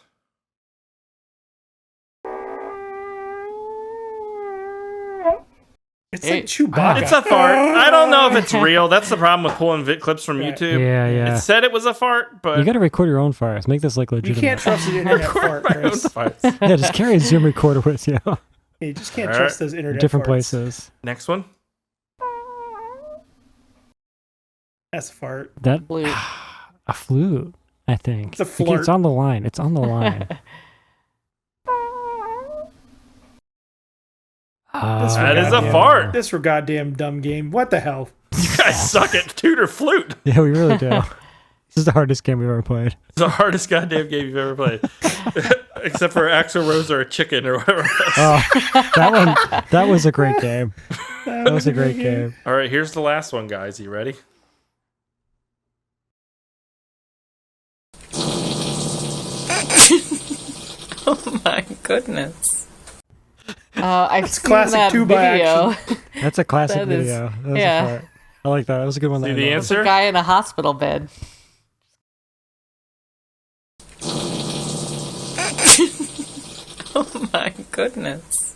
It's like Chewbacca. it's a fart. I don't know if it's real. That's the problem with pulling clips from Right. YouTube. Yeah. It said it was a fart, but You got to record your own farts. Make this like You legitimate. can't trust the internet fart, my own Chris. farts. Yeah, just carry a Zoom recorder with you. You just can't All trust right. those internet Different farts. places. Next one. That's a fart. That Flute. a flute, I think. It's a I think flirt. It's on the line. It's on the line. That is a goddamn- fart. This for goddamn dumb game. What the hell? You guys suck at toot or flute. Yeah, we really do. This is the hardest game we've ever played. It's the hardest goddamn game you've ever played. Except for Axl Rose or a chicken or whatever. Oh, that was a great game. That was a great game. All right, here's the last one, guys. You ready? Oh my goodness. I've seen classic that 2x video. That's a classic That is- video. That was yeah. a fart. I like that. That was a good one. See that I the know. answer? Guy in a hospital bed. Oh my goodness.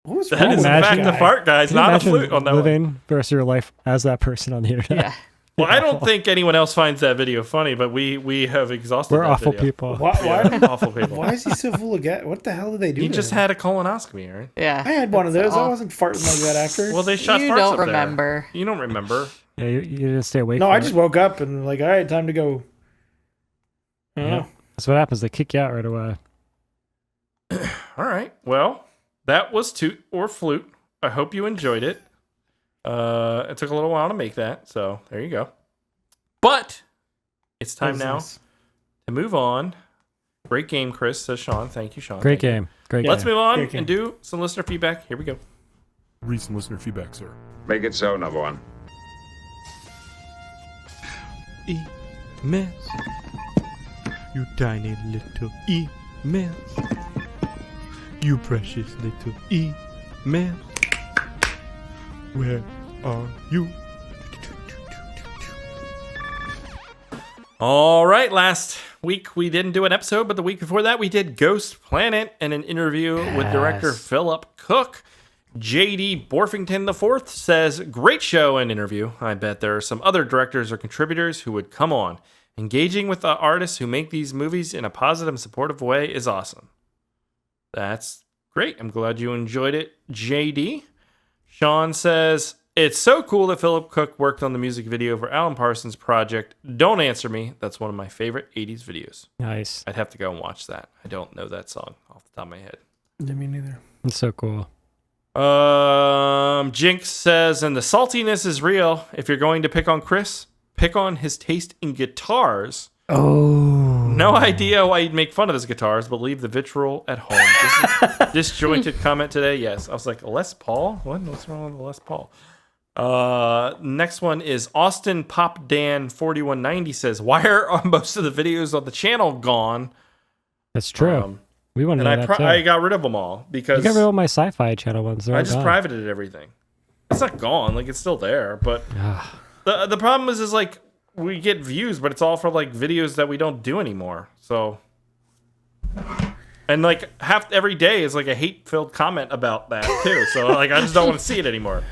What was That wrong is with in that fact guy? the fart, guys, Can you not a imagine flute on that one. living the rest of your life as that person on the internet? Yeah. Well, I don't think anyone else finds that video funny, but we have exhausted We're that awful video. people. Why, Yeah, awful people. why is he so full of gas? What the hell did they do? He to just him? had a colonoscopy, Aaron. Yeah. I had one of those. I all- wasn't farting like that after. Well, they shot You farts don't up there. remember. You don't remember. Yeah, you didn't stay awake. no, for I it. just woke up and like, all right, time to go. I don't Yeah. know. That's what happens. They kick you out right away. All right. Well, that was Toot or Flute. I hope you enjoyed it. It took a little while to make that, so there you go. But it's time That was now nice. to move on. Great game, Chris, says Sean. Thank you, Sean. Great Thank you. game. Great Let's game. move on Great game. and do some listener feedback. Here we go. Recent listener feedback, sir. Make it so, number one. Emails. You tiny little emails. You precious little emails. Where are you? All right, last week we didn't do an episode, but the week before that we did Ghost Planet and an interview with director Philip Cook. JD Borfington IV says, great show and interview. I bet there are some other directors or contributors who would come on. Engaging with the artists who make these movies in a positive and supportive way is awesome. That's great. I'm glad you enjoyed it, JD. Sean says, it's so cool that Philip Cook worked on the music video for Alan Parsons' project Don't Answer Me. That's one of my favorite 80s videos. Nice. I'd have to go and watch that. I don't know that song off the top of my head. Yeah, me neither. It's so cool. Jinx says, and the saltiness is real. If you're going to pick on Chris, pick on his taste in guitars. Oh. No idea why you'd make fun of his guitars, but leave the vitriol at home. Disjointed comment today. Yes. I was like, Les Paul? What's wrong with the Les Paul? Next one is Austin Pop Dan 4190 says, why are most of the videos on the channel gone? That's true. We want to And know that too. I got rid of them all because You got rid of all my sci-fi channel ones. They're I all just gone. privated everything. It's not gone, like it's still there, but Ah. the problem is like we get views, but it's all for like videos that we don't do anymore. So, and like every day is like a hate-filled comment about that too. So like I just don't want to see it anymore.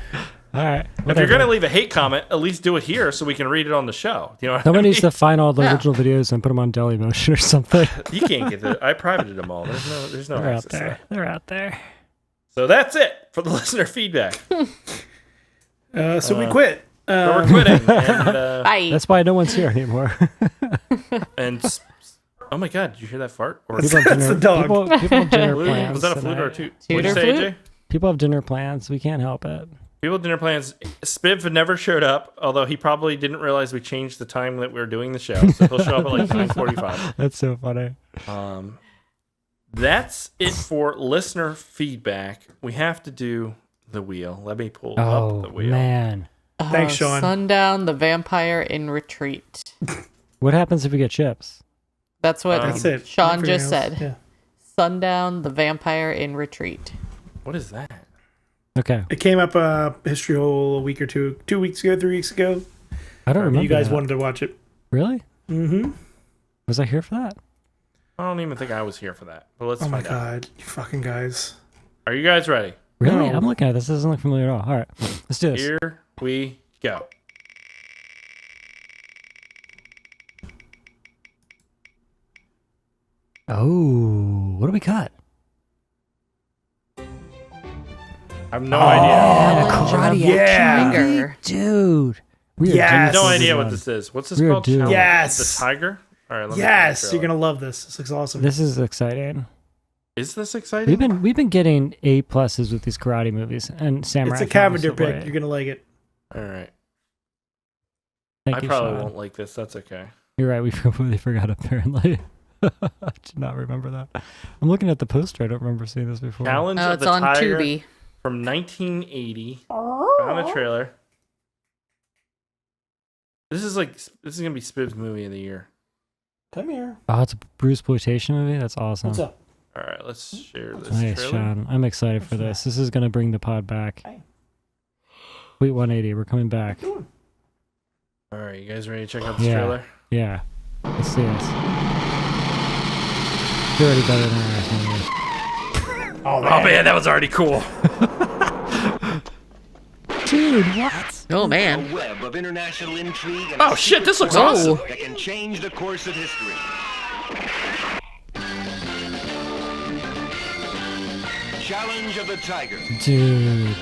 All right. If whatever. you're gonna leave a hate comment, at least do it here so we can read it on the show. You know what Someone I mean? needs to find all the original videos and put them on Dailymotion or something. You can't get it. I privated them all. There's no They're out access to there. that. They're out there. So that's it for the listener feedback. So we quit. So we're quitting. And, Bye. That's why no one's here anymore. oh my god, did you hear that fart? Or People have That's dinner, the dog. People have dinner flute? plans. Was that a flute tonight. or a toot? Toot What'd you or say, flute? AJ? People have dinner plans. We can't help it. People with dinner plans. Spiv never showed up, although he probably didn't realize we changed the time that we were doing the show. So he'll show up at like 9:45. That's so funny. That's it for listener feedback. We have to do the wheel. Let me pull Oh up the wheel. man, Thanks, Sean. Sundown, the vampire in retreat. what happens if we get chips? That's what That's it. Sean Nothing just else. said. Yeah. Sundown, the vampire in retreat. What is that? Okay, It came up History Hole a week or 2 weeks ago, 3 weeks ago. I don't remember. You guys that. wanted to watch it. Really? Mm-hmm. Was I here for that? I don't even think I was here for that. But let's Oh my find out. god, you fucking guys. Are you guys ready? Really? No. I'm looking at this. This doesn't look familiar at all. All right, let's do this. Here we go. Oh, what do we cut? I have no idea. Alan karate Yeah. Tiger. Dude, we are Yes. No This idea is what one. this is. What's this We're called? doomed. Challenge? Yes. The tiger? All right. Let me Yes, find the you're trailer. gonna love this. This looks awesome. This is exciting. Is this exciting? We've been getting A+s with these karate movies and samurai. It's a films Cavender of late. pick. You're gonna like it. All right. Thank I you, probably Sean. won't like this. That's okay. You're right. We completely forgot. Apparently, I did not remember that. I'm looking at the poster. I don't remember seeing this before. Challenge Oh, of it's the on Tiger Tubi. from 1980. Found a trailer. This is gonna be Spiv's movie of the year. Come here. Oh, it's a Bruceploitation movie. That's awesome. What's up? All right, let's share this Nice, trailer. Sean. I'm excited for this. This is gonna bring the pod back. Hey. Wait, 180. We're coming back. All right, you guys ready to check out this Yeah. trailer? Yeah. Let's see this. You're already better than I am. Oh Oh man, that was already cool. Dude, what? Oh man. A web of international intrigue and Oh shit, this looks Whoa. awesome. that can change the course of history. Challenge of the Tiger. Dude.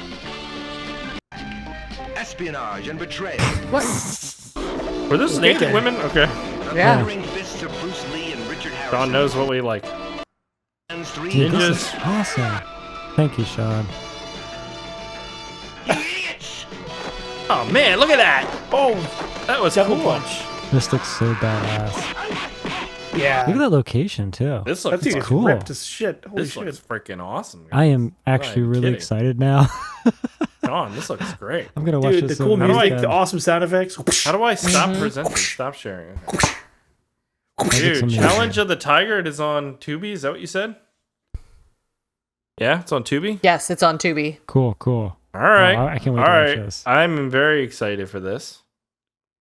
Espionage and betrayal. Were those naked then. women? Okay. Yeah. Thundering fists of Bruce Lee and Richard Harrison. Sean knows what we like. And three Dude, Ninjas. this is awesome. Thank you, Sean. idiots. Oh man, look at that. Oh, That was double cool. punch. This looks so badass. Yeah. Uh, Look at that location, too. This That looks dude is cool. ripped as shit. Holy this shit. looks freaking awesome. Guys. I am actually Not really kidding. excited now. Sean, this looks great. I'm going to watch Dude, the this. cool over music, weekend. the awesome sound effects. How do I stop presenting? Stop sharing. Okay. That looks Dude, amazing. Challenge of the Tiger. It is on Tubi. Is that what you said? Yeah, it's on Tubi. Yes, it's on Tubi. Cool. All right. Oh, I can't wait All to watch right. this. I'm very excited for this.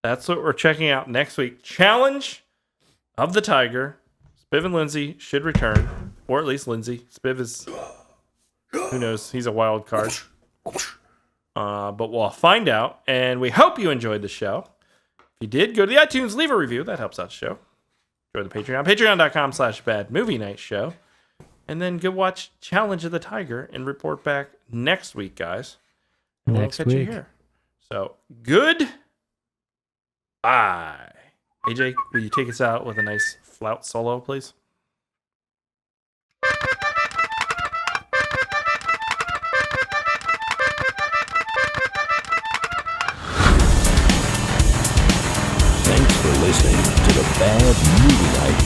That's what we're checking out next week. Challenge of the Tiger. Spiv and Lindsay should return, or at least Lindsay. Spiv is, who knows? He's a wild card. But we'll find out. And we hope you enjoyed the show. If you did, go to the iTunes, leave a review. That helps out the show. Join the Patreon. Patreon.com/badmovienightshow. And then go watch Challenge of the Tiger and report back next week, guys. And Next we'll catch week. you here. So, good. Bye. AJ, will you take us out with a nice flout solo, please? Thanks for listening to the Bad Movie Night